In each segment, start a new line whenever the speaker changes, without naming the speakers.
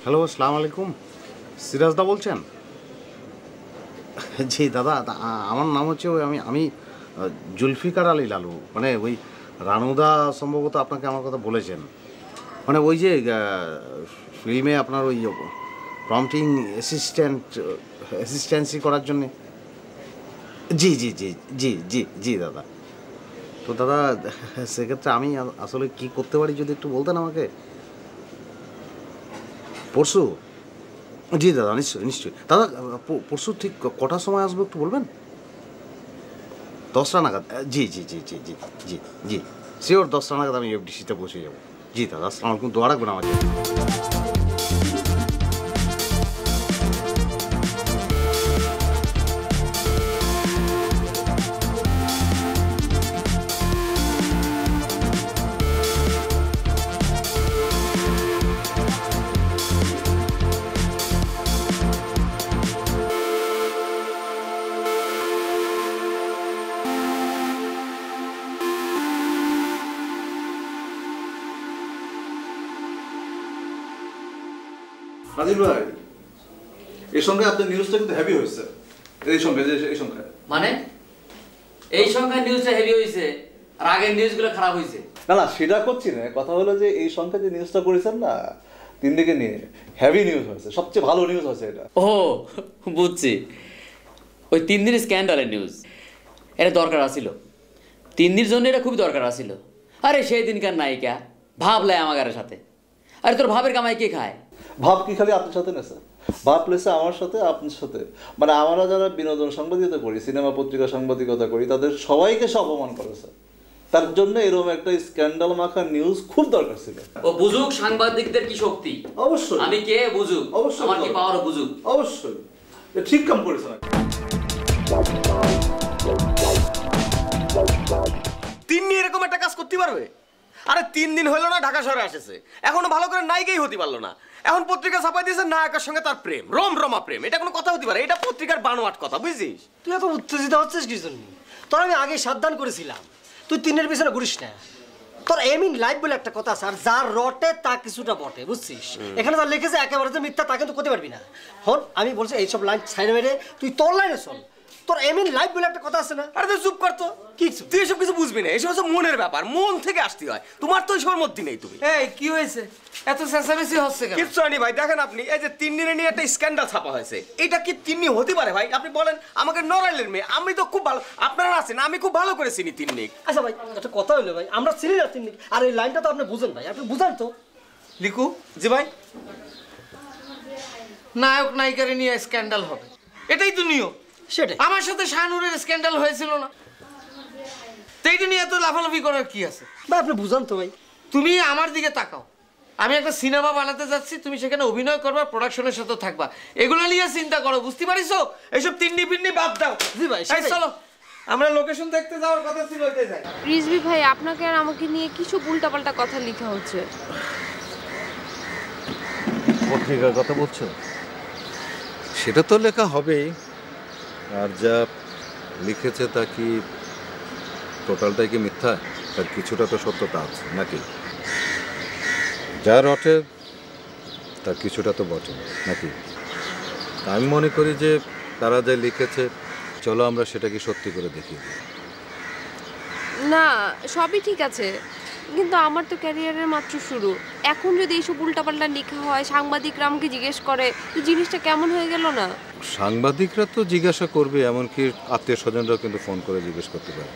Hello, আসসালামু আলাইকুম। সিরাজদা বলছেন? জি দাদা, আমার নাম হচ্ছে আমি জুলফিকার আলী লালু। মানে ওই রানুদা সম্ভবত আপনাকে আমার কথা বলেছেন। মানে ওই যে ফিল্মে আপনার ওই প্রম্পটিং অ্যাসিস্ট্যান্সি করার জন্যে। জি জি জি জি জি জি দাদা। তো দাদা সেক্ষেত্রে আমি আসলে কি করতে পারি যদি একটু বলতেন আমাকে। পরশু? জি দাদা, নিশ্চয়ই নিশ্চয়ই দাদা। পরশু ঠিক কটার সময় আসবো একটু বলবেন? 10টা নাগাদ? জি জি জি জি জি জি জি শিওর, 10টা নাগাদ আমি এফডিসিতে পৌঁছে যাবো। জি দাদা, আসসালামু আলাইকুম। দোয়া রাখবেন আমার জন্য।
নাজিম ভাই, এই সংখ্যায় আপনার নিউজটা কিন্তু হেভি হয়েছে। এই সংখ্যায়
মানে এই সংখ্যায় নিউজটা হেভি হয়েছে আর আগের নিউজগুলো খারাপ হয়েছে।
না সেটা করছি না, কথা হলো যে এই সংখ্যায় যে নিউজটা করেছেন না তিন দিকে নিয়ে, হেভি নিউজ হয়েছে, সবচেয়ে ভালো নিউজ হয়েছে এটা।
ও বুঝছি, ওই 3 দিনের স্ক্যান্ডালের নিউজ। এটা দরকার আছিল, 3 দিনের জন্য এটা খুবই দরকার আছিল। আরে সেই দিনকার নায়িকা ভাবলাই আমাদের সাথে। আরে তোর ভাবের কামাই কে খায়?
ভাব কি খালি আপনার সাথে না স্যার, ভাব প্লেসে আমার সাথে, আপনার সাথে। মানে আমরা যারা বিনোদন সাংবাদিকতা করি, সিনেমা পত্রিকা সাংবাদিকতা করি, তাদের সবাইকে সে অপমান করেছে। তার জন্য এরকম একটা স্ক্যান্ডাল মাখা নিউজ খুব দরকার ছিল।
ও বুঝুক সাংবাদিকদের কি শক্তি।
অবশ্যই
আমি কে বুঝুক,
অবশ্যই
আমার কি পাওয়ার বুঝুক।
অবশ্যই ঠিক কাম করেছেন।
3 দিন এরকম একটা কাজ করতে পারবে? আরে 3 দিন হলো না ঢাকা শহরে আসেছে, এখনো ভালো করে নায়িকাই হতে পারলো না। এখন পত্রিকা ছাপাই দিয়েছে নায়কের সঙ্গে তার প্রেম, রমরমা প্রেম। এটা কোনো কথা হতে পারে? এটা পত্রিকার বানোয়াট কথা, বুঝছিস?
তুই এত উত্তেজিত হচ্ছিস কি জন্য? তোর আমি আগে সাবধান করেছিলাম, তুই 3-এর পিছনে ঘুরিস না। তোর এমিন লাইফ বলে একটা কথা আছে, আর যার রটে তা কিছুটা বটে, বুঝছিস? এখানে যা লিখেছে একেবারে যে মিথ্যা তা কিন্তু করতে পারবি না। হন আমি বলছি এইসব লাইন সাইড মেরে তুই তোর লাইনে চল। তোর এমিন লাইফ বলে একটা কথা আছে না?
আরে তুই চুপ করতো, কি তুই এসব কিছু বুঝবি না। এসব হচ্ছে মনের ব্যাপার, মন থেকে আসতে হয়। তোমার তো এসবের মধ্যে নেই। তুমি
এই কি হয়েছে, এত চেঁচামেচি হচ্ছে কেন?
কিচ্ছু হয়নি ভাই। দেখেন আপনি, এই যে 3 দিনে নিয়ে একটা স্ক্যান্ডাল ছাপা হয়েছে, এটা কি 3 দিন হতে পারে ভাই? আপনি বলেন। আমাকে নড়াইলের মেয়ে, আমি তো খুব ভালো, আপনারা আছেন, আমি খুব ভালো করে চিনি 3 দিন।
আচ্ছা ভাই একটা কথা হলো ভাই, আমরা চিনি না 3 দিন। আর এই লাইনটা তো আপনি বুঝেন ভাই, আপনি বুঝান তো।
লিখু,
জি ভাই,
নায়ক নায়িকারে নিয়ে স্ক্যান্ডাল হবে, এটাই তো নিয়ম।
সেটাই
আমার সাথে শাহনুরের স্ক্যান্ডাল হয়েছিল না? তো এইটা নিয়ে এত লাফালাফি করার কি আছে
ভাই? আপনি বুঝান তো ভাই।
তুমি আমার দিকে তাকাও, আমি একটা সিনেমা বানাতে যাচ্ছি, তুমি সেখানে অভিনয় করবা, প্রোডাকশনের সাথে থাকবা, এগুলো নিয়ে চিন্তা করো, বুঝতে পারিছো? এইসব তিন্নি পিন্নি বাদ দাও।
জি ভাই,
চলো আমরা লোকেশন দেখতে যাওয়ার কথা ছিল, ওইটাই যাই।
রিজভি ভাই, আপনাকে আর আমাকে নিয়ে কিছু উল্টাপাল্টা কথা লেখা হচ্ছে।
পত্রিকার কথা বলছো? সেটা তো লেখা হবেই। আর যা লিখেছে তা কি টোটালটাই কি মিথ্যা? তার কিছুটা তো সত্যতা আছে নাকি? যা রটে তার কিছুটা তো বটে নাকি? আমি মনে করি যে তারা যা লিখেছে, চলো আমরা সেটাকে সত্যি করে দেখি।
না সবই ঠিক আছে, কিন্তু আমার তো ক্যারিয়ারের মাত্র শুরু। এখন যদি এইসব উল্টাপাল্টা লেখা হয়, সাংবাদিকরা আমাকে জিজ্ঞেস করে, তো জিনিসটা কেমন হয়ে গেল না?
সাংবাদিকরা তো জিজ্ঞাসা করবে, এমনকি আত্মীয় স্বজনরাও কিন্তু ফোন করে জিজ্ঞেস করতে পারে।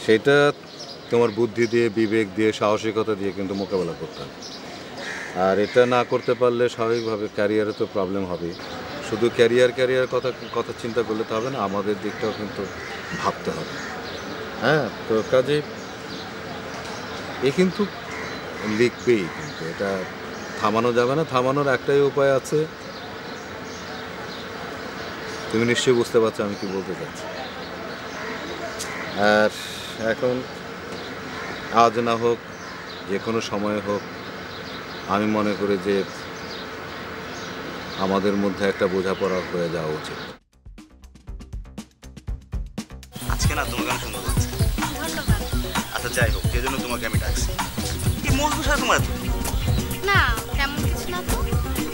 সেটা তোমার বুদ্ধি দিয়ে, বিবেক দিয়ে, সাহসিকতা দিয়ে কিন্তু মোকাবেলা করতে হবে। আর এটা না করতে পারলে স্বাভাবিকভাবে ক্যারিয়ারে তো প্রবলেম হবে। শুধু ক্যারিয়ার কথা চিন্তা করলে তো হবে না, আমাদের দিকটাও কিন্তু ভাবতে হবে। হ্যাঁ, তো কাজে এ কিন্তু লিখবেই, কিন্তু এটা থামানো যাবে না। থামানোর একটাই উপায় আছে, তুমি নিশ্চয়ই বুঝতে পারছো আমি কি বলতে চাচ্ছি। আর এখন আজ না হোক, যে কোনো সময় হোক, আমি মনে করি যে আমাদের মধ্যে একটা বোঝাপড়া হয়ে যাওয়া উচিত।
আজকে না তোমাকে আমি সুন্দর লাগছে। আচ্ছা যাই হোক, যে জন্য তোমাকে আমি ডাকছি, কি মজবুত হয় তোমার?
না তেমন কিছু না তো।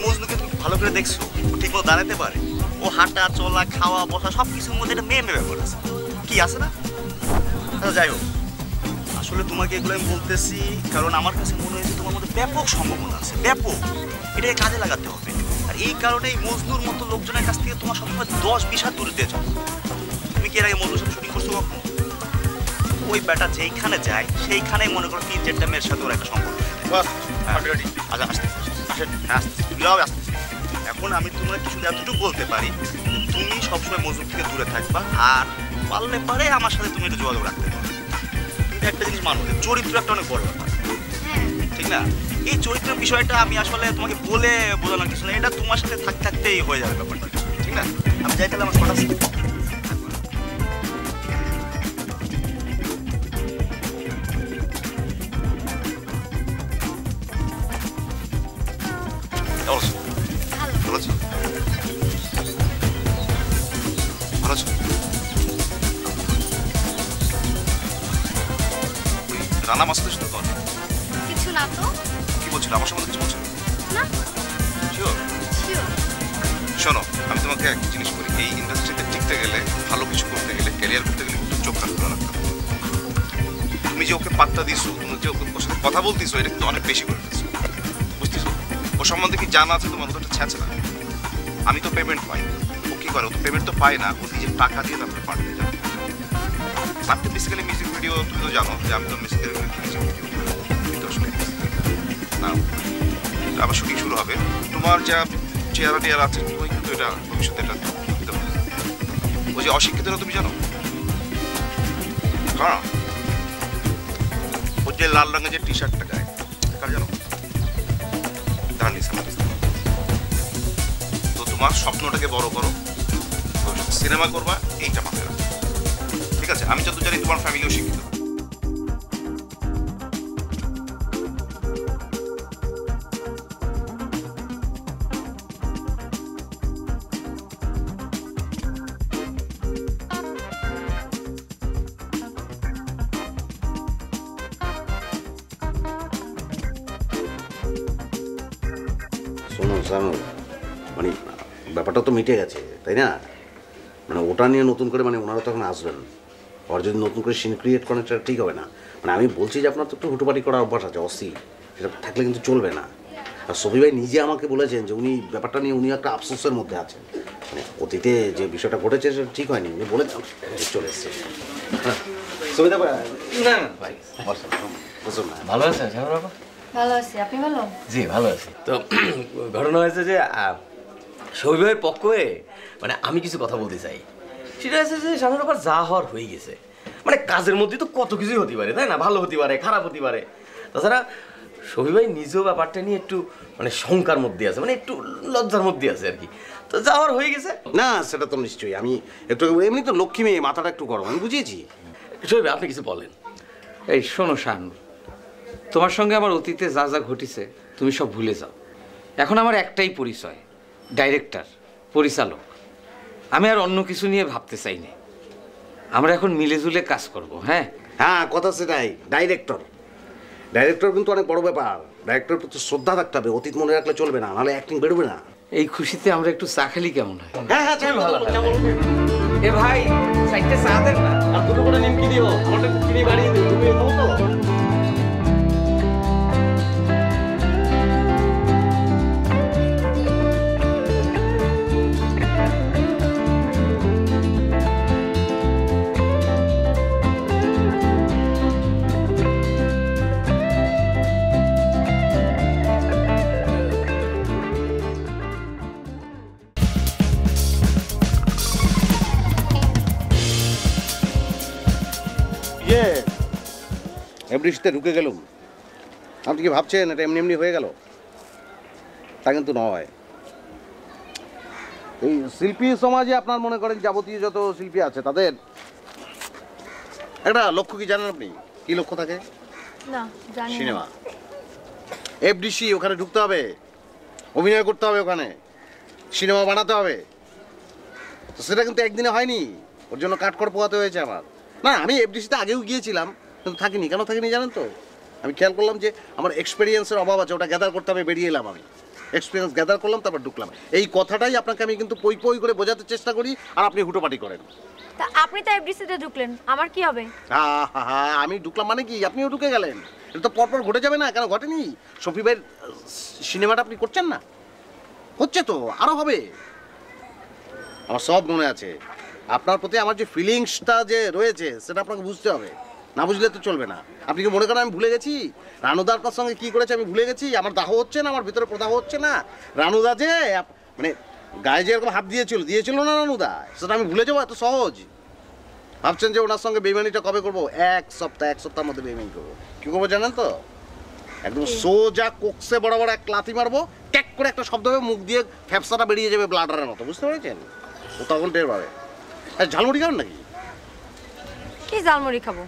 মজনুকে তুমি ভালো করে দেখছো? ও ঠিক মতো দাঁড়াতে পারে? ও হাঁটা চলা খাওয়া বসা সব কিছুর মধ্যে একটা মেয়ে ব্যাপার আছে, কি আছে না? আচ্ছা যাই হোক, আসলে তোমাকে এগুলো আমি বলতেছি কারণ আমার কাছে মনে হয়েছে তোমার মধ্যে ব্যাপক সম্ভাবনা আছে, ব্যাপক। এটাকে কাজে লাগাতে হবে। আর এই কারণে মজনুর মতো লোকজনের কাছ থেকে তোমার সবসময় 10-20 হাত দূরে দিয়ে যাও। তুমি কি এর আগে মজনুর সাথে শুটিং করছো কখনো? ওই ব্যাটা যেইখানে যায় সেইখানেই মনে করো 3-4টা মেয়ের সাথে ওর একটা সম্পর্ক। আচ্ছা আসতে আসেন, আসতে। এখন আমি তোমার কিছু এতটুকু বলতে পারি, তুমি সবসময় মজনুর থেকে দূরে থাকবা, আর পারলে পারে আমার সাথে তুমি একটু যোগাযোগ রাখতে পারো। কিন্তু একটা জিনিস মানবো, চরিত্র একটা অনেক বড় ব্যাপার, ঠিক না? এই চরিত্রের বিষয়টা আমি আসলে তোমাকে বলে বোঝানোর কিছু না, এটা তোমার সাথে থাকতেই হয়ে যাবে ব্যাপারটা, ঠিক না? আমি যাই তাহলে আমার ছটা আছে। রানা মাসুদের সাথে তো
কিছু না তো।
কি বলছিল? আমার সম্বন্ধে কিছু বলছিল
না?
শিওর? শোনো, আমি তোমাকে একটা জিনিস বলি, এই ইন্ডাস্ট্রিতে টিকতে গেলে, ভালো কিছু করতে গেলে, ক্যারিয়ার করতে গেলে একটু চোখ কান খোলা রাখতে হবে। তুমি যে ওকে পাত্তা দিছো, তুমি যে ওর সাথে কথা বলতেছো, এটা কিন্তু অনেক বেশি করে দিচ্ছো, বুঝতেছো? ও সম্বন্ধে কি জানা আছে তোমার? ওটা ছ্যাঁচে না। আমি তো পেমেন্ট পাই, ও কি করে? ও তো পেমেন্ট তো পায় না, ও নিজের টাকা দিয়ে তারপরে পাঠাতে যায়। আপনি বেসিক্যালি মিউজিক ভিডিও, তুমি তো জানো যে আমি তো মিউজিক ভিডিও কিন্তু আসলে না, আবার শুটিং শুরু হবে। তোমার যা চেয়ারা টেয়ারা আছে তুমি কিন্তু এটা ভবিষ্যতে এটা দিতে পারো। ওই যে অশিক্ষিতরা তুমি জানো? হ্যাঁ, ওই যে লাল রঙের যে টি শার্টটা গায়ে, কার জানো? তো তোমার স্বপ্নটাকে বড় করো, সিনেমা করবা, এইটা মাথায় রাখো, ঠিক আছে? আমি যত জানি তোমার ফ্যামিলিও শিক্ষিত।
শোনো জানো, মানে ব্যাপারটা তো মিটে গেছে, তাই না? মানে ওটা নিয়ে নতুন করে মানে ওনারা তখন আসবেন, আর যদি নতুন করে সিন ক্রিয়েট করেন সেটা ঠিক হবে না। মানে আমি বলছি যে আপনার তো একটু হুটোপাটি করার অভ্যাস আছে, অস্থির, সেটা থাকলে কিন্তু চলবে না। আর সবি ভাই নিজে আমাকে বলেছেন যে উনি ব্যাপারটা নিয়ে উনি একটা আফসোসের মধ্যে আছেন, মানে অতীতে যে বিষয়টা ঘটেছে সেটা ঠিক হয়নি, উনি বলে চলে এসছে। সবিতা
না ভাই,
বসুন না।
ভালো আছেন শ্যামল বাবা?
ভালো আছি, আপনি ভালো?
জি ভালো আছি। তো ঘটনা হয়েছে যে সবি ভাইয়ের পক্ষ হয়ে মানে আমি কিছু কথা বলতে চাই। সেটা হচ্ছে যে শ্যামল বাবার যা হওয়ার হয়ে গেছে, মানে কাজের মধ্যে তো কত কিছুই হতে পারে, তাই না? ভালো হতে পারে, খারাপ হতে পারে। তাছাড়া সবি ভাই নিজেও ব্যাপারটা নিয়ে একটু মানে শঙ্কার মধ্যে আছে, মানে একটু লজ্জার মধ্যে আছে আর কি। তো যা হওয়ার হয়ে গেছে।
না সেটা তো নিশ্চয়ই, আমি একটু এমনি তো লক্ষ্মী মেয়ে, মাথাটা একটু গরম, আমি বুঝিয়েছি।
সবি ভাই আপনি কিছু বলেন।
এই শোনো শাহানুর, তোমার সঙ্গে আমার অতীতে যা যা ঘটেছে তুমি সব ভুলে যাও। এখন আমার একটাই পরিচয়, ডাইরেক্টর, পরিচালক। আমি আর অন্য কিছু নিয়ে ভাবতে চাই না। আমরা এখন মিলেজুলে কাজ করব। হ্যাঁ
হ্যাঁ, কথা সেটাই। ডাইরেক্টর কিন্তু অনেক বড় ব্যাপার। ডাইরেক্টর প্রতি শ্রদ্ধা থাকতে হবে, অতীত মনে রাখলে চলবে না, নাহলে অ্যাক্টিং বেরোবে না।
এই খুশিতে আমরা একটু চা খালি কেমন হয়?
হ্যাঁ হ্যাঁ, ভালো।
এ ভাই, চারটে চা দেন না,
আর দুটো করে নিমকি দিও, আমারটা চিনি বাড়িয়ে দিও, তুমি খাও তো।
বৃষ্টিতে ঢুকে গেলুম, আপনি কি ভাবছেন এটা এমনি এমনি হয়ে গেল? তা কিন্তু নয়। এই শিল্পী সমাজে আপনার মনে করেন যাবতীয় যত শিল্পী আছে তাদের একটা লক্ষ্য কি জানেন আপনি? কি লক্ষ্য থাকে?
না, জানি না।
সিনেমা, এফডিসি, ওখানে ঢুকতে হবে, অভিনয় করতে হবে, ওখানে সিনেমা বানাতে হবে। তো সেটা কিন্তু একদিনে হয়নি, ওর জন্য কাঠখড় পোহাতে হয়েছে আমার। না, আমি এফডিসিতে আগেও গিয়েছিলাম কিন্তু থাকিনি। কেন থাকিনি জানেন তো? আমি খেয়াল করলাম যে আমার এক্সপিরিয়েন্সের অভাব আছে, ওটা গ্যাদার করতে হবে, বেরিয়ে এলাম আমি। এক্সপিরিয়েন্স গ্যাদার করলাম, তারপর ঢুকলাম। এই কথাটাই আপনাকে আমি কিন্তু পই পই করে বোঝাতে চেষ্টা করি, আর আপনি হুটোপাটি করেন।
তা আপনি তো এফডিসিতে ঢুকলেন, আমার কি হবে?
আমি ঢুকলাম মানে কি? আপনিও ঢুকে গেলেন? এটা তো পরপর ঘটে যাবে না? কেন ঘটেনি? শফি ভাইয়ের সিনেমাটা আপনি করছেন না? হচ্ছে তো, আরো হবে। আমার সব মনে আছে। আপনার প্রতি আমার যে ফিলিংসটা যে রয়েছে সেটা আপনাকে বুঝতে হবে, না বুঝলে তো চলবে না। আপনি কি মনে করেন আমি ভুলে গেছি রানুদা আপনার সঙ্গে কি করেছে? আমি ভুলে গেছি? আমার দাহ হচ্ছে না, আমার ভিতরে প্রদাহ হচ্ছে না? রানুদা যে মানে গায়ে যে এরকম হাত দিয়েছিল না রানুদা, সেটা আমি ভুলে যাবো এত সহজ? ভাবছেন যে ওনার সঙ্গে বেইমানিটা কবে করবো? এক সপ্তাহের মধ্যে বেইমানি করবো। কি করবো জানেন তো? একদম সোজা কোকসে বড় বড় এক লাথি মারবো, ট্যাক করে একটা শব্দ হবে, মুখ দিয়ে ফ্যাপসাটা বেরিয়ে যাবে ব্লাডারের মতো, বুঝতে পেরেছেন? ও তখন টের পাবে। ঝালমুড়ি খাবেন নাকি?
কি ঝালমুড়ি খাবো?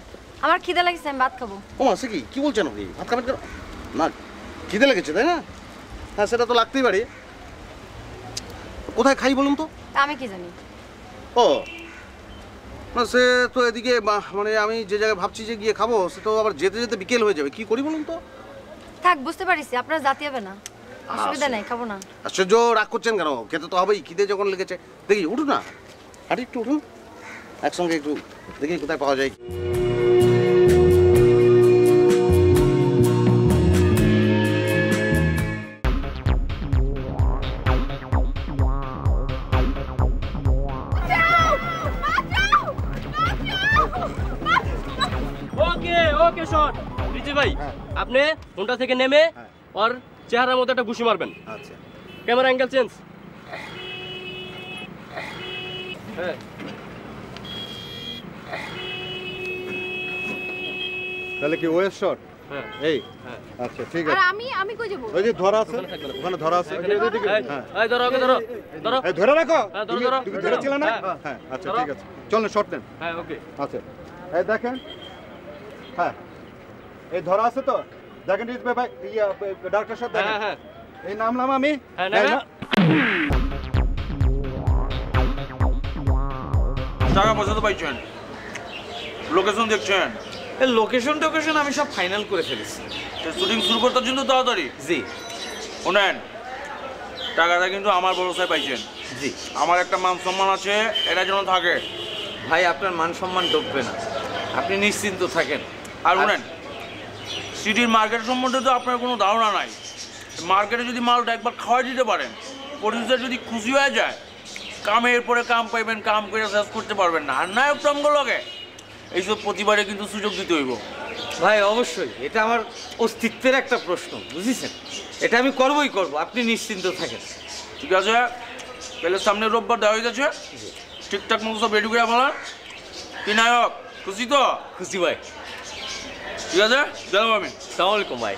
আমার খিদে লাগছে, আমি ভাত খাবো।
ও আছে কি বলছেন আপনি? ভাত খাবেন কেন? না খিদে লেগেছে তাই না? হ্যাঁ সেটা তো লাগতেই পারে। কোথায় খাই বলুন তো?
আমি কি জানি।
ও না, সে তো এদিকে মানে আমি যে জায়গায় ভাবছি যে গিয়ে খাবো, সে তো আবার যেতে যেতে বিকেল হয়ে যাবে। কি করি বলুন তো?
থাক, বুঝতে পারিস, আপনার জাতি হবে না, অসুবিধা নাই, খাবো না।
আশ্চর্য, রাগ করছেন কেন? খেতে তো হবেই, খিদে যখন লেগেছে। দেখি উঠুন না, আর একটু উঠুন, একসঙ্গে একটু দেখি কোথায় পাওয়া যায়।
ওকে শট রিচি ভাই, আপনি ফোনটা থেকে নেমে ওর চেহারার মধ্যে একটা ঘুষি মারবেন।
আচ্ছা,
ক্যামেরা অ্যাঙ্গেল চেঞ্জ। হ্যাঁ,
তাহলে কি ওয়েস শট?
হ্যাঁ,
এই আচ্ছা ঠিক
আর
আছে।
আমি কই যাব?
ওই যে ধরা আছে, ওখানে ধরা আছে।
এই ধরো, ওকে ধরো, ধরো।
এই ধরে রাখো।
হ্যাঁ, ধরো, ধরো।
তুমি ধরেছিলে না? হ্যাঁ আচ্ছা ঠিক আছে, চলেন শট নেন।
হ্যাঁ, ওকে।
আচ্ছা এই দেখেন, হ্যাঁ এই ধরা আছে তো, দেখেন ভাই, ডাক্তার সাহেব দেখেন।
হ্যাঁ,
এই নামলাম আমি।
হ্যাঁ, না
টাকা পয়সা তো পাইছেন, লোকেশন দেখছেন?
এই লোকেশন আমি সব ফাইনাল করে ফেলেছি।
শুটিং শুরু করতে জন্য তাড়াতাড়ি।
জি
শোনেন, টাকাটা কিন্তু আমার ভরসায় পাইছেন।
জি
আমার একটা মান সম্মান আছে, এটা যেন থাকে।
ভাই, আপনার মান সম্মান ডুববে না, আপনি নিশ্চিন্ত থাকেন।
আর শোনেন, সিটির মার্কেট সম্বন্ধে তো আপনার কোনো ধারণা নাই। মার্কেটে যদি মালটা একবার খাওয়াই দিতে পারেন, প্রডিউসার যদি খুশি হয়ে যায়, কামের পরে কাম পাইবেন, কাম করে শেষ করতে পারবেন না। আর নায়ক টঙ্গলকে এইসব প্রতিবারে কিন্তু সুযোগ দিতে হইব।
ভাই অবশ্যই, এটা আমার অস্তিত্বের একটা প্রশ্ন, বুঝেছেন? এটা আমি করবই করব, আপনি নিশ্চিন্ত থাকেন।
ঠিক আছে, তাহলে সামনে রোববার দেওয়া হয়ে গেছে, ঠিকঠাক মতো সব রেডি করে ফেলার। কি নায়ক, খুশি তো?
খুশি ভাই।
ঠিক আছে, গেলাম আমি।
আসসালামু আলাইকুম ভাই।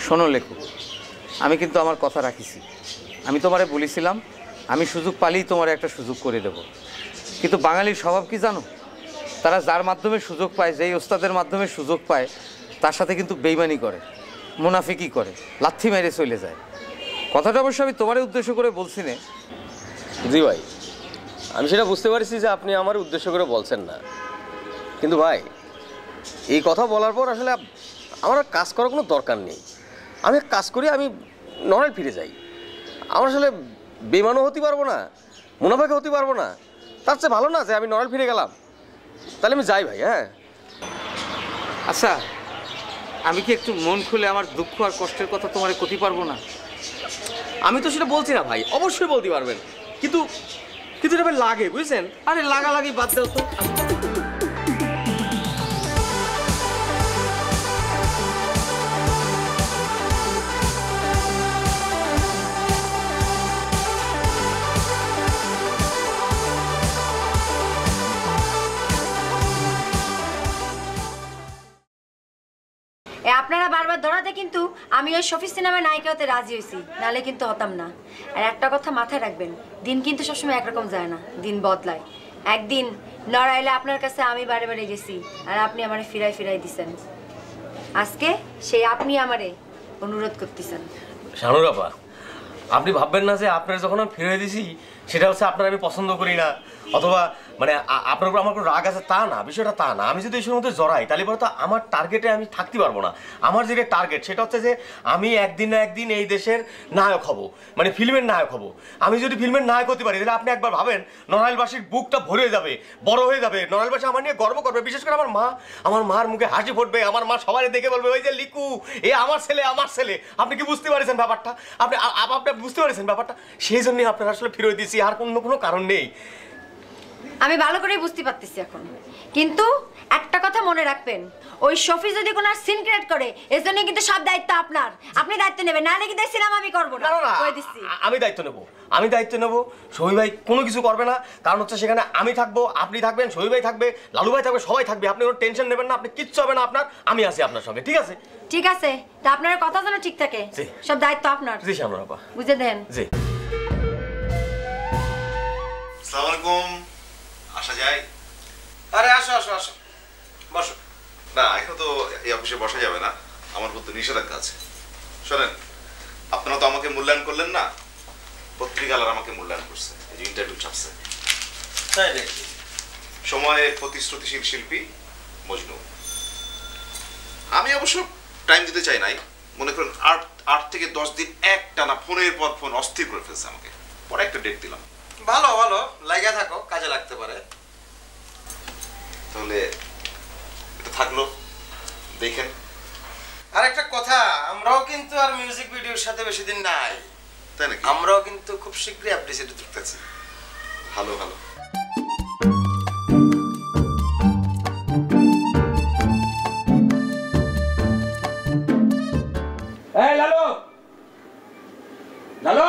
শোনো লেখক, আমি কিন্তু আমার কথা রাখিছি। আমি তোমারে বলেছিলাম আমি সুযোগ পালেই তোমার একটা সুযোগ করে দেব। কিন্তু বাঙালির স্বভাব কি জানো? তারা যার মাধ্যমে সুযোগ পায়, যেই ওস্তাদের মাধ্যমে সুযোগ পায়, তার সাথে কিন্তু বেইমানি করে, মুনাফিকি করে, লাথি মেরে চলে যায়। কথাটা অবশ্য আমি তোমারই উদ্দেশ্য করে বলছি না।
জি ভাই, আমি সেটা বুঝতে পারছি যে আপনি আমার উদ্দেশ্য করে বলছেন না, কিন্তু ভাই এই কথা বলার পর আসলে আমার আর কাজ করার কোনো দরকার নেই। আমি কাজ করি, আমি নর্মাল ফিরে যাই। আমার আসলে বেমানও হতে পারবো না, মুনাফাকে হতে পারবো না। তার চেয়ে ভালো না যে আমি নর্মাল ফিরে গেলাম। তাহলে আমি যাই ভাই। হ্যাঁ
আচ্ছা, আমি কি একটু মন খুলে আমার দুঃখ আর কষ্টের কথা তোমারে করতে পারবো না?
আমি তো সেটা বলছি না ভাই, অবশ্যই বলতে পারবেন, কিন্তু কিন্তু এটা ভাই লাগে, বুঝছেন?
আরে লাগালাগি বাদ দাও তো।
আপনারা বারবার ধরাতে কিন্তু আমি ওই শফি সিনেমায় নায়িকা হতে রাজি হয়েছি, নাহলে কিন্তু হতাম না। আর একটা কথা মাথায় রাখবেন, দিন কিন্তু সবসময় একরকম যায় না, দিন বদলায়। একদিন নড়াইলে আপনার কাছে আমি বারে বারে গেছি, আর আপনি আমারে ফিরাই দিছেন। আজকে সেই আপনি আমারে অনুরোধ করতেছেন।
শানুর আপা, আপনি ভাববেন না যে আপনার যখন আমি ফিরে দিছি সেটা হচ্ছে আপনার আমি পছন্দ করি না, অথবা
মানে আপনার উপর আমার কোনো রাগ আছে তা না, বিষয়টা তা না। আমি যদি এই মধ্যে জড়াই তাহলে পরে তো আমার টার্গেটে আমি থাকতে পারবো না। আমার যেটা টার্গেট সেটা হচ্ছে যে আমি একদিন না একদিন এই দেশের নায়ক হব, মানে ফিল্মের নায়ক হব। আমি যদি ফিল্মের নায়ক হতে পারি তাহলে আপনি একবার ভাবেন নড়াইলবাসীর বুকটা ভরে যাবে, বড় হয়ে যাবে। নড়াইলবাসী আমার নিয়ে গর্ব করবে, বিশেষ করে আমার মা। আমার মার মুখে হাসি ফুটবে, আমার মা সবাই দেখে বলবে ওই যে লিকু, এ আমার ছেলে, আমার ছেলে। আপনি কি বুঝতে পারছেন ব্যাপারটা? আপনি বুঝতে পারছেন ব্যাপারটা? সেই জন্যই আপনার আসলে ফিরে দিয়েছি, আর কোনো কারণ নেই।
আমি ভালো করেই বুঝতে পারতেছি এখন, কিন্তু একটা কথা মনে রাখবেন, ওই শফি যদি কোনো সিন ক্রিয়েট করে এর জন্য কিন্তু সব দায়িত্ব আপনার। আপনি দায়িত্ব নেবেন, নাহলে কিন্তু সিনেমা আমি করব না। কই দিচ্ছি
আমি দায়িত্ব নেব, আমি দায়িত্ব নেব। শহীদ ভাই কোনো কিছু করবে না, কারণ হচ্ছে সেখানে আমি থাকবো, আপনি থাকবেন, শহীদ ভাই থাকবে, লালু ভাই থাকবে, সবাই থাকবে। আপনি কোনো টেনশন নেবেন না, আপনি কিচ্ছু হবে না আপনার। আমি আছি আপনার সঙ্গে, ঠিক আছে?
ঠিক আছে, তা আপনার কথা যেন ঠিক থাকে, সব দায়িত্ব আপনার।
জি শ্যামলা আপা,
বুঝে দেন।
জি।
আসসালামু আলাইকুম, আসা যায়?
আরে আসো আসো আসো, বসো।
না, এখন তো এই অফিসে বসা যাবে না, আমার প্রতি নিষেধাজ্ঞা আছে। শোনেন, আপনারা তো আমাকে মূল্যায়ন করলেন না, পত্রিকালার আমাকে মূল্যায়ন করছে, এই যে ইন্টারভিউ ছাপছে।
তাই নাকি?
সময়ের প্রতিশ্রুতিশীল শিল্পী মজনু। আমি অবশ্য টাইম দিতে চাই নাই, মনে করেন 8 থেকে 10 দিন একটানা ফোনের পর ফোন অস্থির করে ফেলছে আমাকে। পরে একটা ডেট দিলাম।
ভালো ভালো, লাগা থাকো, কাজে লাগতে পারে।
তাহলে এটা থাকলো, দেখেন।
আর একটা কথা, আমরাও কিন্তু আর মিউজিক ভিডিওর সাথে বেশি দিন নাই,
তাই নাকি?
আমরাও কিন্তু খুব শীঘ্রই অ্যাপ্রিসিয়েট করতেছি।
ভালো ভালো।
এই লালু, লালু,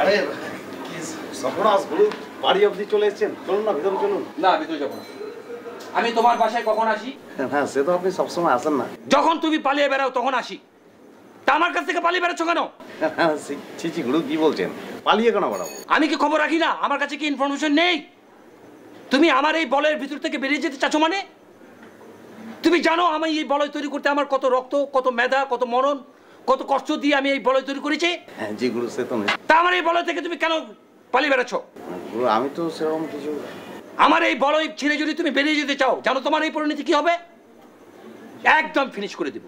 আরে কি সর্বনাশ বলুন, বাড়ি অবধি চলে এসেছেন, চলুন না ভিতরে চলুন।
না ভিতরে যাবো না। আমি তোমার বাসায় কখন আসি?
হ্যাঁ, সে তো আপনি সবসময় আসেন না।
যখন তুমি পালিয়ে বেড়াও তখন আসি। তা আমার কাছ থেকে পালিয়ে বেড়াচ্ছ কেন?
ছি গুরু, কি বলছেন? পালিয়ে কেন বেড়াবো?
আমি কি খবর রাখি না? আমার কাছে কি ইনফরমেশন নেই? তুমি আমার এই বলয়ের ভিতর থেকে বেরিয়ে যেতে চাচ্ছ মানে? তুমি জানো আমি এই বলয় তৈরি করতে আমার কত রক্ত, কত মেধা, কত মরণ, কত কষ্ট দিয়ে আমি এই বলয় তৈরি করেছি।
হ্যাঁ জি গুরু, সে তো নেই।
তা আমার এই বলয় থেকে তুমি কেন পালিয়ে বেড়াচ্ছ?
গুরু, আমি তো সেরকম কিছু।
আমার এই বলয় ছেড়ে যদি তুমি বেরিয়ে যেতে চাও, জানো তোমার এই পরিণতি কি হবে? একদম ফিনিশ করে দেব।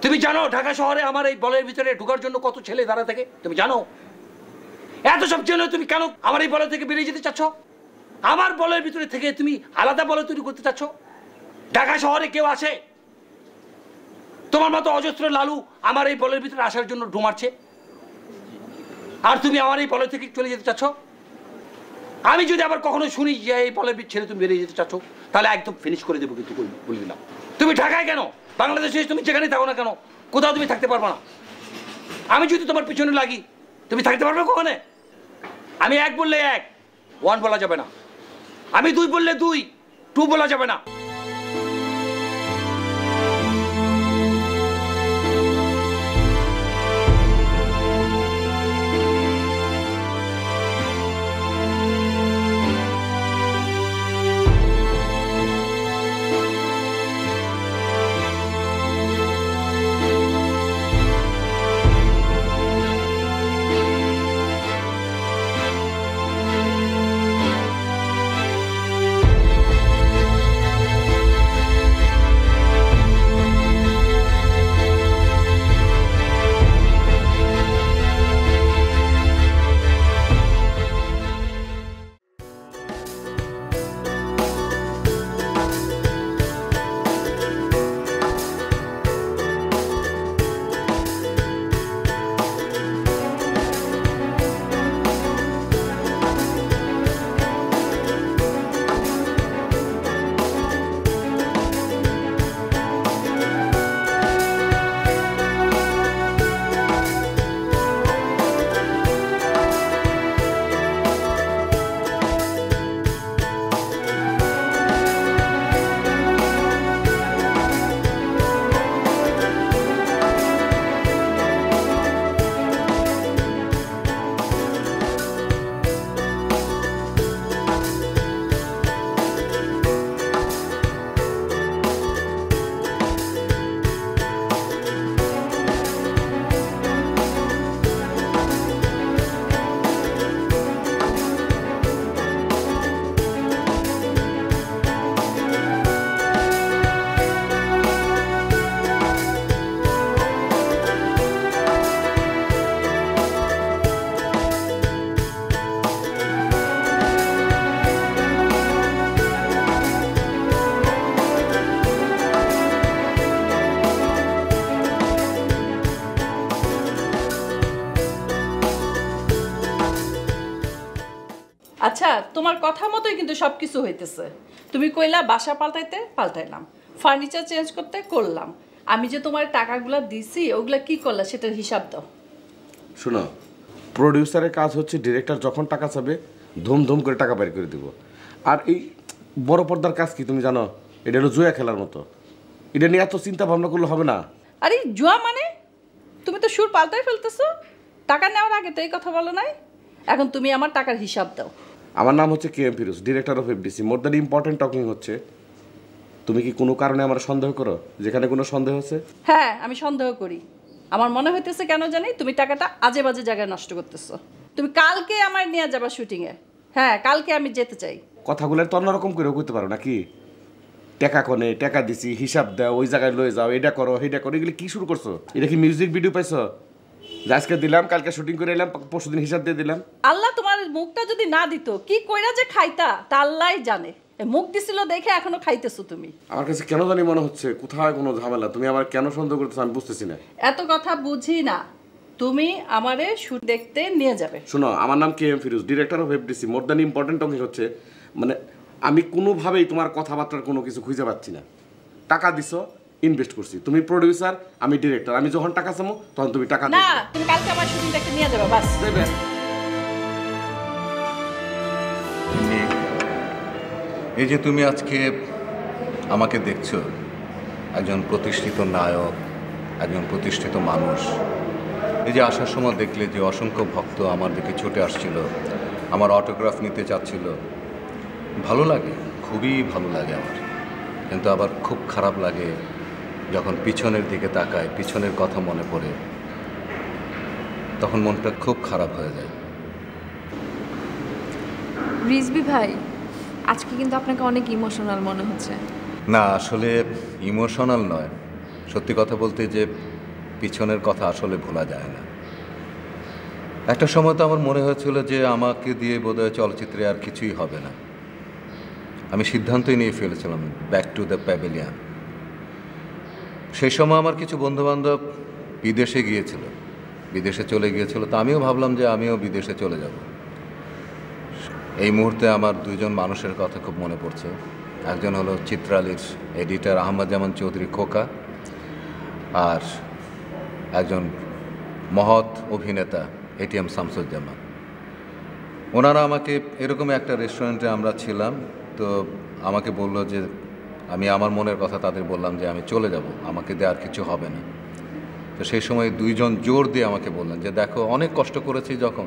তুমি জানো ঢাকা শহরে আমার এই বলয়ের ভিতরে ঢোকার জন্য কত ছেলে দাঁড়া থাকে? তুমি জানো? এত সব জেনে তুমি কেন আমার এই বলয় থেকে বেরিয়ে যেতে চাচ্ছ? আমার বলয়ের ভিতরে থেকে তুমি আলাদা বলয় তৈরি করতে চাচ্ছ? ঢাকা শহরে কেউ আসে? তোমার মতো অজস্র লালু আমার এই বলয়ের ভিতরে আসার জন্য ঢুমাচ্ছে, আর তুমি আমার এই বলয় থেকে চলে যেতে চাচ্ছ? আমি যদি আবার কখনো শুনি যে এই বলয় ছেড়ে তুমি বেরিয়ে যেতে চাচ্ছ, তাহলে একদম ফিনিশ করে দেবো। কিন্তু বলে দিলাম, তুমি ঢাকায় কেন, বাংলাদেশে তুমি যেখানে থাকো না কেন, কোথাও তুমি থাকতে পারবে না। আমি যদি তোমার পিছনে লাগি, তুমি থাকতে পারবে কখনে? আমি 1 বললে 1, 1 বলা যাবে না। আমি 2 বললে 2, 2 বলা যাবে না।
আচ্ছা তোমার কথা মতোই কিন্তু সব কিছু হইতেছে। তুমি কইলা বাসা পাল্টাইতে পাল্টাইলাম, ফার্নিচার চেঞ্জ করতে করলাম, আমি যে তোমার টাকাগুলো দিছি ওগুলা কি করলা সেটার হিসাব দাও।
শোনো, প্রডিউসারের কাজ হচ্ছে ডিরেক্টর যখন টাকা চাবে ধুম করে টাকা বের করে দিব। আর এই বড় পর্দার কাজ কি তুমি জানো? এটা হলো জুয়া খেলার মতো। এটা নিয়ে এত চিন্তা ভাবনা করলে হবে না।
আরে জুয়া মানে? তুমি তো সুর পাল্টাই ফেলতেছো। টাকা নেওয়ার আগে তো এই কথা বলো নাই। এখন তুমি আমার টাকার হিসাব দাও।
আমার নাম হচ্ছে K M Firoz, director of FDC. More than important talking হচ্ছে। তুমি কি কোনো কারণে আমার সন্দেহ করো? যেখানে কোনো সন্দেহ আছে?
হ্যাঁ, আমি সন্দেহ করি। আমার মনে হইতেছে কেন জানি তুমি টাকাটা আজে বাজে জায়গায় নষ্ট করতেছো। তুমি কালকে আমার নিয়ে যাবা শুটিংয়ে। হ্যাঁ, কালকে আমি যেতে চাই।
কথাগুলো তো অন্যরকম করে কইতে পারো নাকি? টাকা কোনে, টাকা দিছি, হিসাব দাও, ওই জায়গায় লয়ে যাও, এটা করো সেইটা করো, এগুলো কি শুরু করছো? এটা কি মিউজিক ভিডিও পাইছো? আজকে দিলাম, কালকে শুটিং করে এলাম, পরশুদিন হিসাব দিয়ে দিলাম।
আল্লাহ তোমার মুখটা যদি না দিত কি কইরা যে খাইতা তা আল্লাহই জানে। মুখ দিছিল দেখে এখনো খাইতেছো তুমি।
আমার কাছে কেন জানি মনে হচ্ছে কোথায় কোনো ঝামেলা। তুমি আমার কেন সন্দেহ করতেছো আমি বুঝতেছি না।
এত কথা বুঝি না। তুমি আমারে শুট দেখতে নিয়ে যাবে।
শোনো, আমার নাম K M Firoz, director of FDC. More than important topic হচ্ছে মানে আমি কোনোভাবেই তোমার কথাবার্তার কোনো কিছু খুঁজে পাচ্ছি না। টাকা দিছো, ইনভেস্ট করছি। তুমি প্রোডিউসার, আমি ডিরেক্টর। আমি যখন টাকা চামো তখন তুমি টাকা
না, তুমি কালকে আমার শুটিং দেখতে নিয়ে যাবে বাস।
দেবে।
এই যে তুমি আজকে আমাকে দেখছো, একজন প্রতিষ্ঠিত নায়ক, একজন প্রতিষ্ঠিত মানুষ। এই যে আসার সময় দেখলে যে অসংখ্য ভক্ত আমার দিকে ছুটে আসছিল, আমার অটোগ্রাফ নিতে চাচ্ছিল, ভালো লাগে, খুবই ভালো লাগে আমার। কিন্তু আবার খুব খারাপ লাগে যখন পিছনের দিকে তাকায়, পিছনের কথা মনে পড়ে, তখন মনটা খুব খারাপ হয়ে যায়।
রিজভি ভাই, আজকে কিন্তু আপনাকে অনেক ইমোশনাল মনে হচ্ছে।
না, আসলে ইমোশনাল নয়, সত্যি কথা বলতে যে পিছনের কথা আসলে ভোলা যায় না। একটা সময় তো আমার মনে হয়েছিল যে আমাকে দিয়ে বোধহয় চলচ্চিত্রে আর কিছুই হবে না। আমি সিদ্ধান্তই নিয়ে ফেলেছিলাম ব্যাক টু দ্য প্যাভিলিয়ন। সেই সময় আমার কিছু বন্ধুবান্ধব বিদেশে গিয়েছিল, বিদেশে চলে গিয়েছিল, তো আমিও ভাবলাম যে আমিও বিদেশে চলে যাব। এই মুহূর্তে আমার দুইজন মানুষের কথা খুব মনে পড়ছে। একজন হলো চিত্রালীর এডিটর আহমদ জামান চৌধুরী খোকা, আর একজন মহৎ অভিনেতা এটিএম শামসুজ্জামান। ওনারা আমাকে এরকম একটা রেস্টুরেন্টে আমরা ছিলাম, তো আমাকে বলল যে আমি আমার মনের কথা তাদের বললাম যে আমি চলে যাব, আমাকে দিয়ে আর কিছু হবে না। তো সেই সময় দুইজন জোর দিয়ে আমাকে বললেন যে দেখো, অনেক কষ্ট করেছি যখন,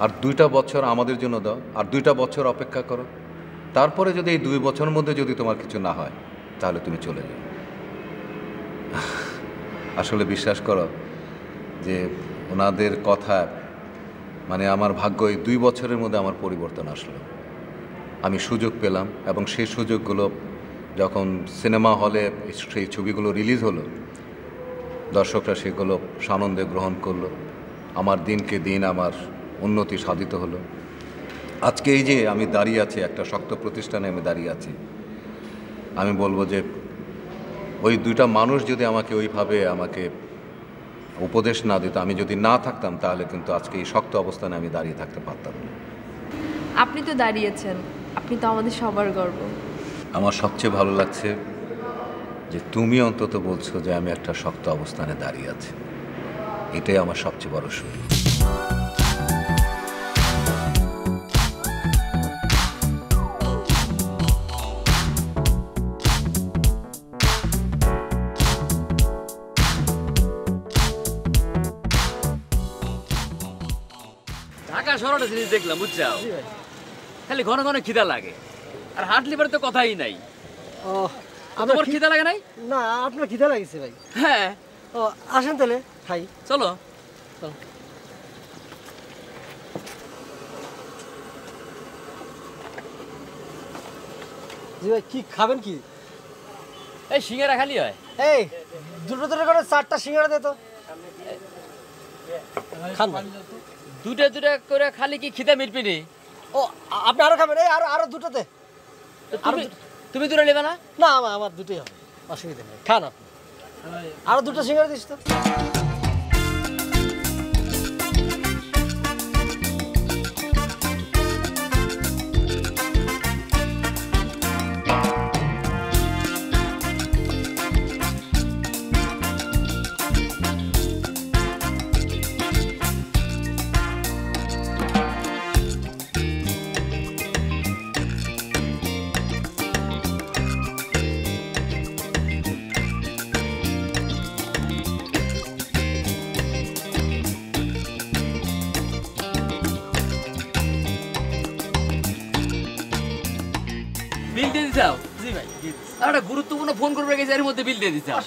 আর 2টা বছর আমাদের জন্য দাও, আর 2টা বছর অপেক্ষা করো, তারপরে যদি এই 2 বছরের মধ্যে যদি তোমার কিছু না হয় তাহলে তুমি চলে যাও। আসলে বিশ্বাস করো যে ওনাদের কথা মানে আমার ভাগ্য, এই 2 বছরের মধ্যে আমার পরিবর্তন আসলো। আমি সুযোগ পেলাম, এবং সেই সুযোগগুলো যখন সিনেমা হলে সেই ছবিগুলো রিলিজ হলো, দর্শকরা সেগুলো সানন্দে গ্রহণ করলো। আমার দিনকে দিন আমার উন্নতি সাধিত হলো। আজকে এই যে আমি দাঁড়িয়ে আছি, একটা শক্ত প্রতিষ্ঠানে আমি দাঁড়িয়ে আছি, আমি বলবো যে ওই 2টা মানুষ যদি আমাকে ওইভাবে আমাকে উপদেশ না দিত, আমি যদি না থাকতাম, তাহলে কিন্তু আজকে এই শক্ত অবস্থানে আমি দাঁড়িয়ে থাকতে পারতাম না।
আপনি তো দাঁড়িয়েছেন, আপনি তো আমাদের সবার গর্ব।
আমার সবচেয়ে ভালো লাগছে যে তুমি অন্তত বলছো যে আমি একটা শক্ত অবস্থানে দাঁড়িয়ে আছি, এটাই আমার সবচেয়ে বড় সুখ।
ঢাকা শহরে জিনিস দেখলাম, বুঝছাও, খালি ঘন ঘন খিদা লাগে, আর হাঁটলি পরে তো কথাই নাই।
ও,
তোমার খিদা লাগে নাই?
না, আপনার খিদা লাগিছে ভাই।
হ্যাঁ।
ও, আসেন তাহলে খাই।
চলো।
জি ভাই, কি খাবেন কি?
এই সিঙ্গারা খালি হয়।
এই 2টো করে 4টা সিঙ্গারা দে তো। খান ভাই।
2টা করে খালি কি খিদা মিটবি?
ও, আপনি আরো খাবেন? এই আরো 2টো দে।
তুমি 2টা নেবে না?
না, আমার 2টোই হবে, অসুবিধা নেই। খান আপনি। আরো 2টো সিঙ্গারা দিস তো।
বিল দিয়ে দিছাও?
জি ভাই
একটা গুরুত্বপূর্ণ ফোন করবে গেছে এর মধ্যে বিল দিয়ে দিছাও।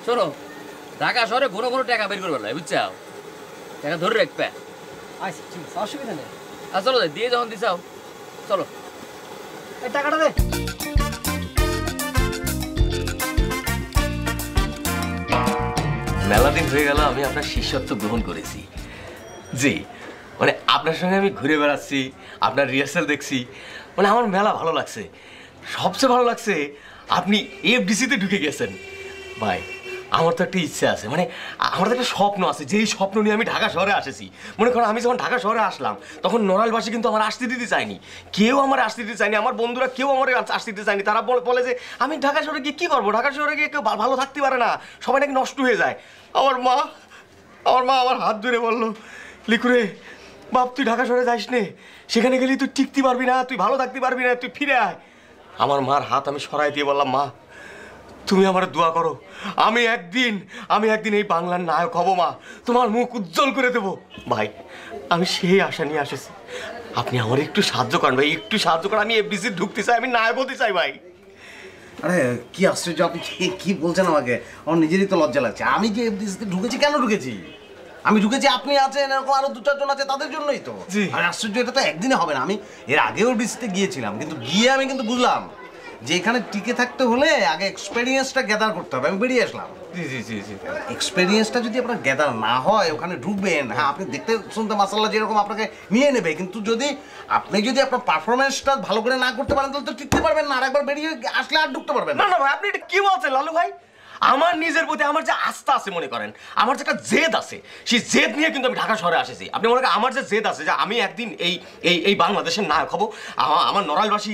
শোনো, ঢাকা শহরে ঘন ঘন টাকা বের করবে না, বুঝছাও? টাকা ধরে রাখবে।
আচ্ছা ঠিক আছে, অসুবিধা নেই।
আর চলো দিয়ে যখন দিছাও চলো।
এই টাকাটা দে।
মেলা দিন হয়ে গেল আমি আপনার শিষ্যত্ব গ্রহণ করেছি। জি, মানে আপনার সঙ্গে আমি ঘুরে বেড়াচ্ছি, আপনার রিহার্সাল দেখছি, মানে আমার মেলা ভালো লাগছে। সবচেয়ে ভালো লাগছে আপনি এফডিসিতে ঢুকে গেছেন। ভাই আমার তো একটা ইচ্ছে আছে, মানে আমার তো একটা স্বপ্ন আছে, যেই স্বপ্ন নিয়ে আমি ঢাকা শহরে আসেছি। মনে করেন আমি যখন ঢাকা শহরে আসলাম তখন নড়াইলবাসী কিন্তু আমার আসতে দিতে চায়নি, কেউ আমার আসতে দিতে চায়নি, আমার বন্ধুরা কেউ আমার আসতে দিতে চায়নি। তারা বলে যে আমি ঢাকা শহরে গিয়ে কী করবো, ঢাকা শহরে গিয়ে কেউ ভালো থাকতে পারে না, সবাই নাকি নষ্ট হয়ে যায়। আমার মা আমার হাত ধরে বললো, লিখুরে বাপ তুই ঢাকা শহরে যাইস নে, সেখানে গেলে তুই টিকতে পারবি না, তুই ভালো থাকতে পারবি না, তুই ফিরে আয়। আমার মার হাত আমি সরাই দিয়ে বললাম, মা তুমি আমার দোয়া করো, আমি একদিন এই বাংলার নায়ক হব মা, তোমার মুখ উজ্জ্বল করে দেবো। ভাই আমি সেই আশা নিয়ে আসেছি, আপনি আমার একটু সাহায্য করেন ভাই, একটু সাহায্য করেন। আমি এফডিসি ঢুকতে চাই, আমি নায়ক হতে চাই ভাই।
আরে কি আশ্চর্য, আপনি কি বলছেন আমাকে? আমার নিজেরই তো লজ্জা লাগছে। আমি যে এফডিসিতে ঢুকেছি, কেন ঢুকেছি? আমি ঢুকেছি, আপনি আছেন, এরকম আরো 2-4 জন আছে, তাদের জন্যই তো। আর আশ্চর্য, এটা তো একদিনে হবে না। আমি এর আগেও এফডিসিতে গিয়েছিলাম, কিন্তু গিয়ে আমি কিন্তু বুঝলাম যে এখানে টিকে থাকতে হলে আগে এক্সপেরিয়েন্সটা গ্যাদার করতে হবে। আমি বেরিয়ে আসলাম।
জি জি জি জি
এক্সপেরিয়েন্সটা যদি আপনার গ্যাদার না হয়, ওখানে ঢুকবেন, হ্যাঁ আপনি দেখতে শুনতে মাসাল্লাহ যেরকম আপনাকে নিয়ে নেবে, কিন্তু আপনি যদি আপনার পারফরমেন্সটা ভালো করে না করতে পারেন তাহলে তো টিকতে পারবেন না, আর একবার বেরিয়ে আসলে আর ঢুকতে পারবেন
না। না ভাই, আপনি এটা কি বলছেন লালু ভাই? আমার নিজের প্রতি আমার যে আস্থা আছে, মনে করেন আমার যে একটা জেদ আছে, সেই জেদ নিয়ে কিন্তু আমি ঢাকা শহরে আসেছি। আপনি মনে করেন আমার যে জেদ আছে যে আমি একদিন এই বাংলাদেশের নায়ক হব, আমার নড়াইলবাসী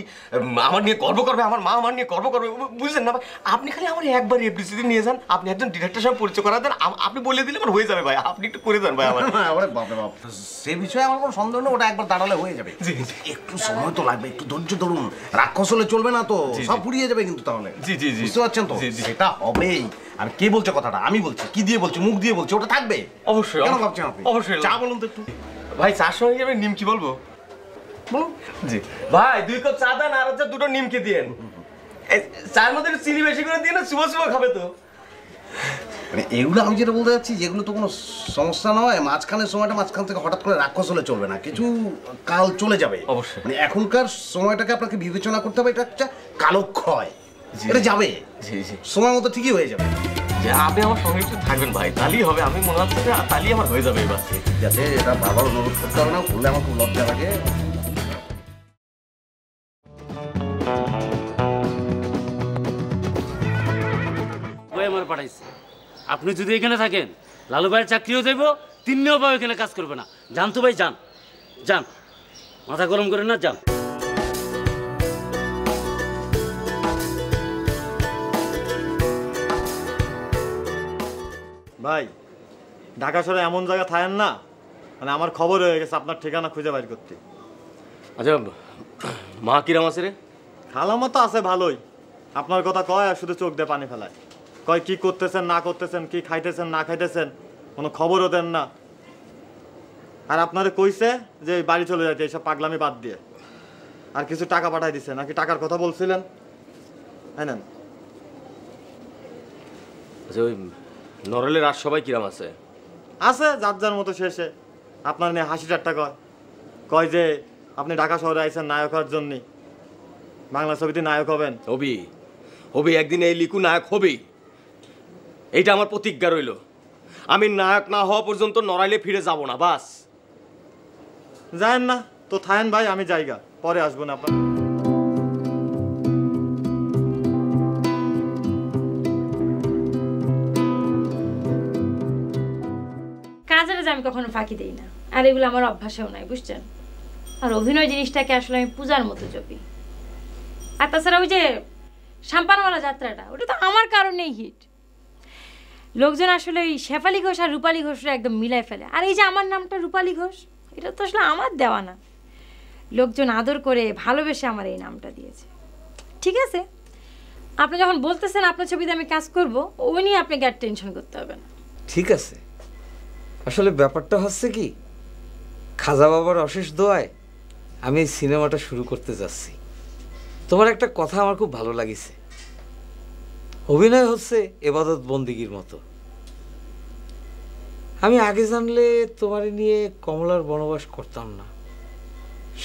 আমার নিয়ে গর্ব করবে, আমার মা আমার নিয়ে গর্ব করবে, বুঝলেন না ভাই? আপনি খালি আমার একবার এফডিসিতে নিয়ে যান, আপনি একজন ডিরেক্টরের সঙ্গে পরিচয় করা দেন, আপনি বলে দিলে আমার হয়ে যাবে ভাই। আপনি একটু করে দেন ভাই আমার।
সে বিষয়ে আমার কোনো সন্দেহ নেই, ওটা একবার দাঁড়ালে হয়ে যাবে। একটু সময় তো লাগবে, একটু ধৈর্য ধরুন। রাক্ষস হলে চলবে না তো, সব ফুরিয়ে যাবে কিন্তু তাহলে।
জি জি জি,
বুঝতে পারছেন তো? সেটা হবে। আর কে বলছে কথাটা? আমি বলছি। কি দিয়ে বলছি? মুখ দিয়ে বলছি, ওটা থাকবে
অবশ্যই।
কেন ভাবছেন আপনি?
অবশ্যই।
চা বলুন তো একটু।
ভাই চার সঙ্গে আমি নিমকি বলবো? বলুন। জি ভাই 2 কাপ চা দেন, আর 2টো নিমকি দিয়েন। চার মধ্যে চিনি বেশি করে দিয়ে না, সুবহ খাবে তো।
মানে এগুলো আমি যেটা বলতে যাচ্ছি, যেগুলো তো কোনো সমস্যা নয়। মাঝখান থেকে হঠাৎ করে রাক্ষস হলে চলবে না, কিছু কাল চলে যাবে
অবশ্যই।
মানে এখনকার সময়টাকে আপনাকে বিবেচনা করতে হবে। এটা একটা কালক্ষয়, এটা যাবে।
জি জি,
সময় মতো ঠিকই হয়ে যাবে।
যে আপনি আমার সঙ্গে একটু থাকবেন ভাই, তাহলেই হবে। আমি মনে হচ্ছে যে তাহলেই আমার হয়ে যাবে এবার।
যাতে এটা বারবার অনুরোধ করতে হবে না, বললে আমার খুব লজ্জা লাগে।
আমার পাঠাইছে, আপনি যদি এখানে থাকেন লালু ভাইয়ের চাকরিও যাইব, তিনিও পাবে, এখানে কাজ করবে না। যান তো ভাই, যান যান, মাথা গরম করেন না, যান।
ভাই ঢাকা শহরে এমন জায়গা থাকেন না, মানে আমার খবর হয়ে গেছে আপনার ঠিকানা খুঁজে বাইর করতে।
আচ্ছা মা কিরাম আছে রে?
খালামা তো আছে ভালোই, আপনার কথা কয় আর শুধু চোখ দিয়ে পানি ফেলায়। কয় কি করতেছেন না করতেছেন, কি খাইতেছেন না খাইতেছেন, কোনো খবরও দেন না। আর আপনারে কইছে যে বাড়ি চলে যাইতে, এইসব পাগলামি বাদ দিয়ে। আর কিছু টাকা পাঠাই দিছে, নাকি টাকার কথা বলছিলেন? হ্যাঁ নেন।
আচ্ছা ওই নড়াইলের আর সবাই কিরাম আছে?
আছে যার যার মতো শেষে। আপনার নিয়ে হাসি ঠাট্টা কয় যে আপনি ঢাকা শহরে আইছেন নায়ক হওয়ার জন্যই, বাংলা ছবিতে নায়ক হবেন।
হবি একদিন, এই লিকু নায়ক হবেই, এইটা আমার প্রতিজ্ঞা রইল। আমি নায়ক না হওয়া পর্যন্ত নড়াইলে ফিরে যাব না, বাস।
যায়েন না তো থাকেন ভাই, আমি জায়গা পরে আসবো না আপনার।
কাজের আমি কখনো ফাঁকি দিই না, আর এগুলো আমার অভ্যাসেও নাই, বুঝছেন? আর অভিনয় জিনিসটাকে আসলে আমি পূজার মতো জপি। আর তাছাড়া ওই যে সাম্পানওয়ালা যাত্রাটা, ওটা তো আমার কারণেই হিট। লোকজন আসলে ওই শেফালি ঘোষ আর রূপালী ঘোষরা একদম মিলাই ফেলে। আর এই যে আমার নামটা রূপালী ঘোষ, এটা তো আসলে আমার দেওয়া না, লোকজন আদর করে ভালোবেসে আমার এই নামটা দিয়েছে। ঠিক আছে, আপনি যখন বলতেছেন আপনার ছবিতে আমি কাজ করব, ওই নিয়ে আপনাকে আর টেনশন করতে হবে না।
ঠিক আছে, আসলে ব্যাপারটা হচ্ছে কি, খাজা বাবার অশেষ দোয়ায় আমি এই সিনেমাটা শুরু করতে যাচ্ছি। তোমার একটা কথা আমার খুব ভালো লাগিছে। অভিনয় হচ্ছে এবাদত বন্দিগির মতো। আমি আগে জানলে তোমার নিয়ে কমলার বনবাস করতাম না,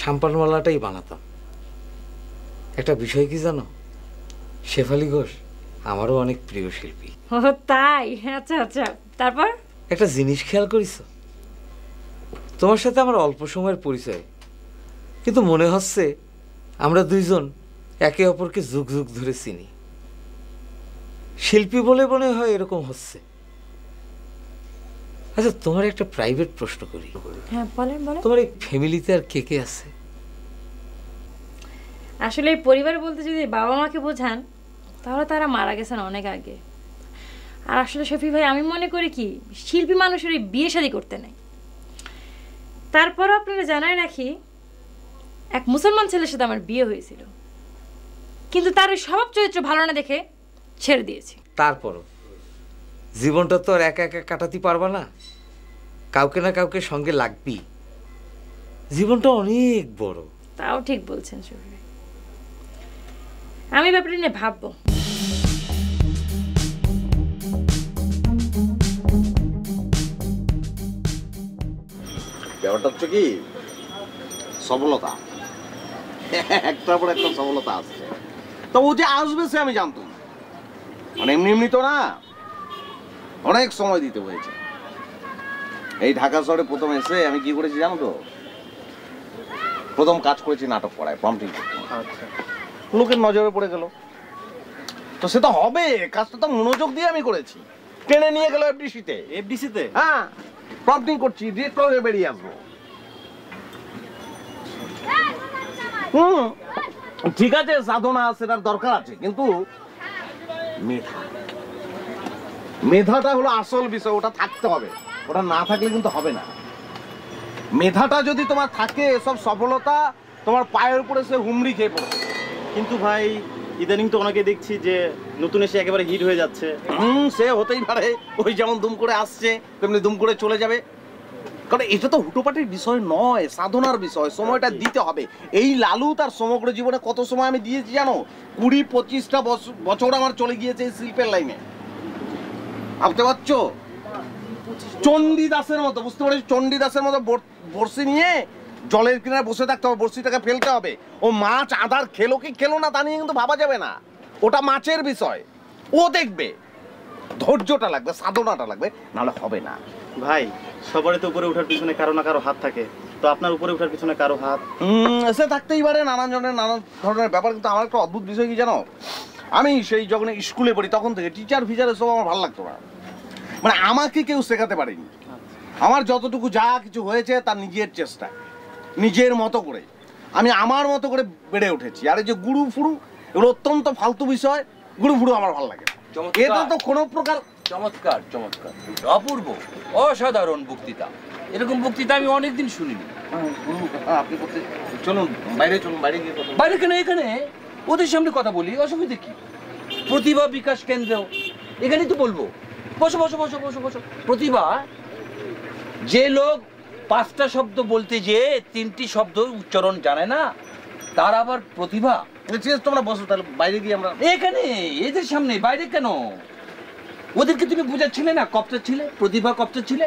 সাম্পানমালাটাই বানাতাম। একটা বিষয় কি জানো, শেফালি ঘোষ আমারও অনেক প্রিয় শিল্পী।
ও তাই? আচ্ছা আচ্ছা, তারপর?
একটা জিনিস খেয়াল করিস, তোমার সাথে আমার অল্প সময়ের পরিচয়, কিন্তু মনে হচ্ছে আমরা দুইজন একে অপরকে যুগ যুগ ধরে চিনি। শিল্পী বলে মনে হয় এরকম হচ্ছে। আচ্ছা, তোমার একটা প্রাইভেট প্রশ্ন করি।
হ্যাঁ বলেন বলেন।
তোমার এই ফ্যামিলিতে আর কে কে আছে?
আসলে এই পরিবার বলতে যদি বাবা মাকে বোঝান তাহলে তারা মারা গেছেন অনেক আগে। আর আসলে শফি ভাই, আমি মনে করি কি, শিল্পী মানুষের এই বিয়ে শাদী করতে নেই। তারপরও আপনারা জানাই রাখি, এক মুসলমান ছেলের সাথে আমার বিয়ে হয়েছিল, কিন্তু তার ওই স্বভাব চরিত্র ভালো না দেখে ছেড়ে দিয়েছি।
তারপরও জীবনটা তো আর একা একা কাটাতে পারবা না, কাউকে না কাউকে সঙ্গে লাগবি। জীবনটা অনেক বড়।
তাও ঠিক বলছেন শফি ভাই, আমি ব্যাপারটা নিয়ে ভাববো।
ব্যাপারটা হচ্ছে কি, সফলতা একটার পর একটা সফলতা আসছে। তো ও যে আসবে সে আমি জানতাম, মানে এমনি এমনি তো না, অনেক সময় দিতে হয়েছে। এই ঢাকা শহরে প্রথম এসে আমি কি করেছি জানো তো? প্রথম কাজ করেছি নাটক পড়ায়, প্রম্পটিং। আচ্ছা, লোকের নজরে পড়ে গেল, তো সে তো হবে, কাজটা তো মনোযোগ দিয়ে আমি করেছি। টেনে নিয়ে গেল এফডিসিতে। এফডিসিতে? হ্যাঁ, প্রম্পটিং করছি, ডিরেক্টর হয়ে বেরিয়ে আসবো। ঠিক আছে, সাধনা সেটার দরকার আছে, কিন্তু মেধা, মেধাটা হলো আসল বিষয়, ওটা থাকতে হবে। ওটা না থাকলে কিন্তু হবে না। মেধাটা যদি তোমার থাকে, সব সফলতা তোমার পায়ের উপরে সে হুমড়ি খেয়ে পড়ে।
কিন্তু ভাই, ইদানিং তো ওনাকে দেখছি যে নতুন এসে একেবারে হিট হয়ে যাচ্ছে।
সে হতেই পারে, ওই যেমন দুম করে আসছে তেমনি দুম করে চলে যাবে। কারণ এটা তো হুটোপাটির বিষয় নয়, সাধনার বিষয়, সময়টা দিতে হবে। এই লালু তার সমগ্র জীবনে কত সময় আমি দিয়েছি জানো? 20-25টা বছর আমার চলে গিয়েছে এই শিল্পের লাইনে। ভাবতে পারছো? চণ্ডীদাসের মতো, বুঝতে পারছি, চণ্ডীদাসের মতো বড়শি নিয়ে জলের কিনারে বসে থাকতে হবে, বড়শিটাকে ফেলতে হবে। ও মাছ আদার খেলো কি খেলো না তা নিয়ে কিন্তু ভাবা যাবে না, ওটা মাছের বিষয়। ও দেখবে, ধৈর্যটা লাগবে, সাধনাটা লাগবে, নাহলে হবে না।
ভাই, সবারই তো উপরে ওঠার পিছনে কারো না কারো হাত থাকে, তো আপনার উপরে ওঠার পিছনে কারো হাত?
সে থাকতেই পারে, নানান জনের নানান ধরনের ব্যাপার। কিন্তু আমার একটা অদ্ভুত বিষয় কি জানো, আমি সেই যখন স্কুলে পড়ি তখন থেকে টিচার ফিচারের সব আমার ভালো লাগতো না। মানে আমাকে কেউ শেখাতে পারেনি। আমার যতটুকু যা কিছু হয়েছে তার নিজের চেষ্টা, নিজের মতো করে আমি আমার মতো করে বেড়ে উঠেছি। আর এই যে গুরু ফুরু, এগুলো অত্যন্ত ফালতু বিষয়। গুরু ফুরু আমার ভালো লাগে না। এটা তো কোনো প্রকার
চমৎকার চমৎকার, অপূর্ব, অসাধারণ বক্তৃতা। এরকম বক্তৃতা আমি অনেকদিন শুনিনি।
আপনি চলুন বাইরে, চলুন বাইরে গিয়ে
বাইরে কেন, এখানে ওদের সামনে কথা বলি, অসুবিধা কি? প্রতিভা বিকাশ কেন্দ্র, এখানেই তো বলবো। বসো বসো বসো বসো বসো। প্রতিভা, যে লোক 5টা শব্দ বলতে যে 3টি শব্দ উচ্চারণ জানে না, তার আবার প্রতিভা?
তোমরা বসো, তাহলে বাইরে গিয়ে আমরা।
এখানে এদের সামনে, বাইরে কেন? ওদেরকে তুমি বুঝাচ্ছিলে না, কপ্টার ছিলে, প্রতিভা কপ্টার ছিলে।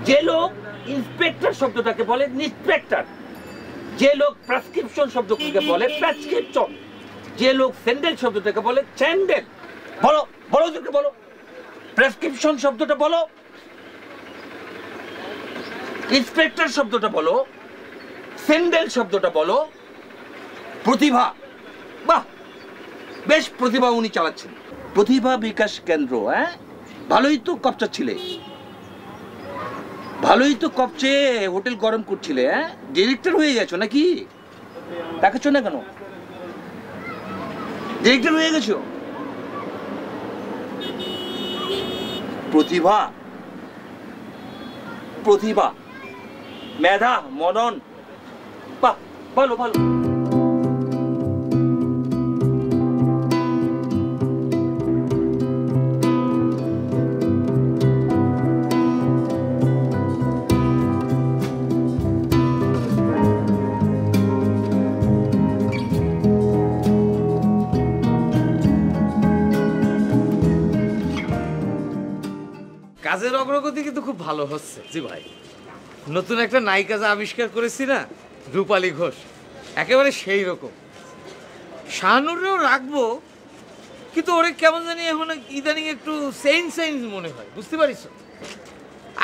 যে লোক ইন্সপেক্টর শব্দটাকে বলে ইন্সপেক্টর, যে লোক প্রেসক্রিপশন শব্দটাকে বলে প্রেসক্রিপশন, যে লোক স্যান্ডেল শব্দটাকে বলে স্যান্ডেল। বলো বলো, ওদেরকে বলো, প্রেসক্রিপশন শব্দটা বলো, ইন্সপেক্টর শব্দটা বলো, স্যান্ডেল শব্দটা বলো, প্রতিভা। বাহ, বেশ প্রতিভা উনি চালাচ্ছেন, প্রতিভা বিকাশ কেন্দ্র। হ্যাঁ, ভালোই তো কপচা ছিলে, ভালোই তো কপচে হোটেল গরম করছিলে। হ্যাঁ, ডিরেক্টর হয়ে গেছো নাকি? দেখাচ্ছ না কেন? ডিরেক্টর হয়ে গেছো। প্রতিভা, প্রতিভা, মেধা, মনন, বাহ, ভালো ভালো।
কাজের অগ্রগতি কিন্তু খুব ভালো হচ্ছে। জি ভাই, নতুন একটা নায়িকা যা আবিষ্কার করেছি না, রূপালী ঘোষ, একেবারে সেই রকম। শাহানুরেও রাখবো, কিন্তু ওরে কেমন জানি এখন ইদানিং একটু চেঞ্জ মনে হয়, বুঝতে পারিস?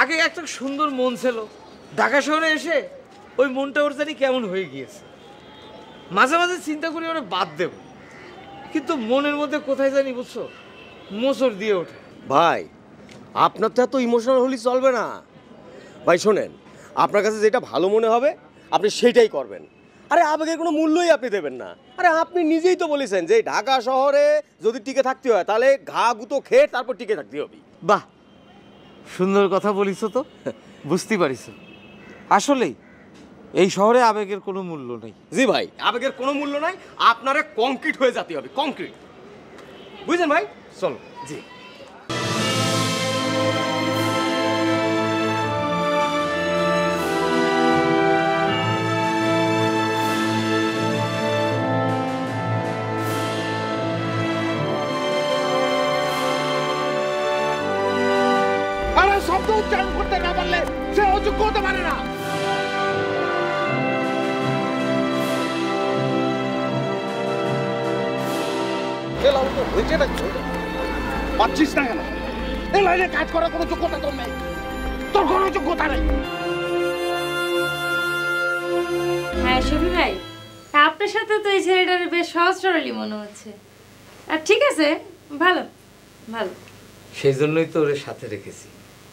আগে একটা সুন্দর মন ছিল, ঢাকা শহরে এসে ওই মনটা ওর জানি কেমন হয়ে গিয়েছে। মাঝে মাঝে চিন্তা করি ওরা বাদ দেব, কিন্তু মনের মধ্যে কোথায় জানি, বুঝছো, মোচড় দিয়ে ওঠে।
ভাই আপনার তো এত ইমোশনাল হলে চলবে না ভাই। শোনেন, আপনার কাছে যেটা ভালো মনে হবে আপনি সেইটাই করবেন। আরে আবেগের কোনো মূল্যই আপনি দেবেন না। আরে আপনি নিজেই তো বলেছেন যে ঢাকা শহরে যদি টিকে থাকতে হয় তাহলে ঘা গুঁতো খেয়ে তারপর টিকে থাকতে হবে।
বাহ, সুন্দর কথা বলিস তো, বুঝতে পারিস। আসলেই এই শহরে আবেগের কোনো মূল্য নেই।
জি ভাই,
আবেগের কোনো মূল্য নাই, আপনারে কংক্রিট হয়ে যেতে হবে, কংক্রিট, বুঝলেন ভাই? চলো। জি
শব্দ উচ্চারণ করতে না পারলে সে অযোগ্য হতে পারে না। পাচ্ছিস না কেন? এই লাইনে কাজ করার কোনো যোগ্যতা তোর নেই, তোর কোনো যোগ্যতা নেই।
হ্যাঁ শফি ভাই, আপনার সাথে তো এই ছেলেটার বেশ সহজ সরলই মনে হচ্ছে। আর ঠিক আছে, ভালো ভালো,
সেই জন্যই তো ওর সাথে রেখেছি।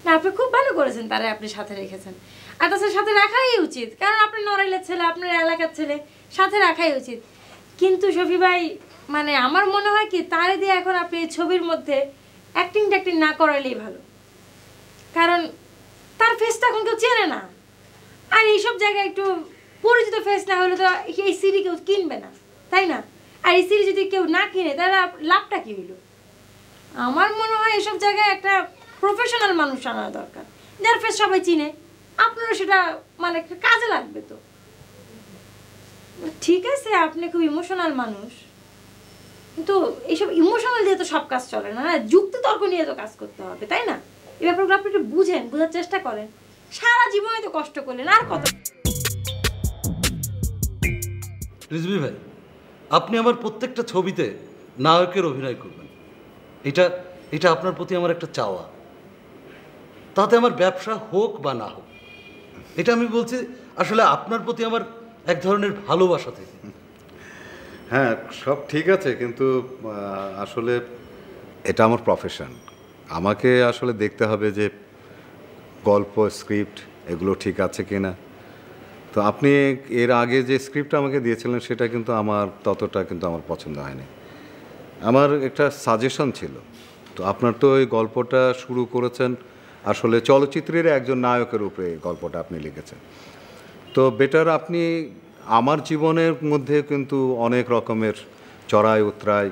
না, আপনি খুব ভালো করেছেন, তারা আপনি সাথে রেখেছেন। আর তাছাড়া সাথে রাখাই উচিত, কারণ আপনি নড়াইলের ছেলে, আপনার এলাকার ছেলে, সাথে রাখাই উচিত। কিন্তু শফি ভাই, মানে আমার মনে হয় কি, তারে দিয়ে এখন আপনি এই ছবির মধ্যে অ্যাক্টিং না করাইলেই ভালো, কারণ তার ফেসটা এখন কেউ চেনে না। আর এইসব জায়গায় একটু পরিচিত ফেস না হলে তো এই সিডি কেউ কিনবে না, তাই না? আর এই সিডি যদি কেউ না কিনে তাহলে লাভটা কি হইল? আমার মনে হয় এসব জায়গায় একটা প্রফেশনাল মানুষ আনা দরকার, যার ফেস সবাই চিনে, আপনারও সেটা মানে কাজে লাগবে। তো ঠিক আছে, আপনি খুব ইমোশনাল মানুষ, কিন্তু এইসব ইমোশনাল দিয়ে তো সব কাজ চলে না, যুক্তি তর্ক নিয়ে তো কাজ করতে হবে, তাই না? এই ব্যাপারগুলো আপনি একটু বুঝেন, বোঝার চেষ্টা করেন। সারা জীবনে তো কষ্ট করলেন, আর কত?
রিজভি ভাই, আপনি আমার প্রত্যেকটা ছবিতে নায়কের অভিনয় করবেন, এটা আপনার প্রতি আমার একটা চাওয়া। তাতে আমার ব্যবসা হোক বা না হোক, এটা আমি বলছি আসলে আপনার প্রতি আমার এক ধরনের ভালোবাসা থেকে।
হ্যাঁ, সব ঠিক আছে, কিন্তু আসলে এটা আমার প্রফেশন। আমাকে আসলে দেখতে হবে যে গল্প, স্ক্রিপ্ট এগুলো ঠিক আছে কিনা। তো আপনি এর আগে যে স্ক্রিপ্টটা আমাকে দিয়েছিলেন সেটা কিন্তু আমার ততটা কিন্তু আমার পছন্দ হয়নি। আমার একটা সাজেশন ছিল। তো আপনার তো ওই গল্পটা শুরু করেছেন আসলে চলচ্চিত্রের একজন নায়কের উপরে গল্পটা আপনি লিখেছেন। তো বেটার আপনি, আমার জীবনের মধ্যে কিন্তু অনেক রকমের চড়াই উতরাই,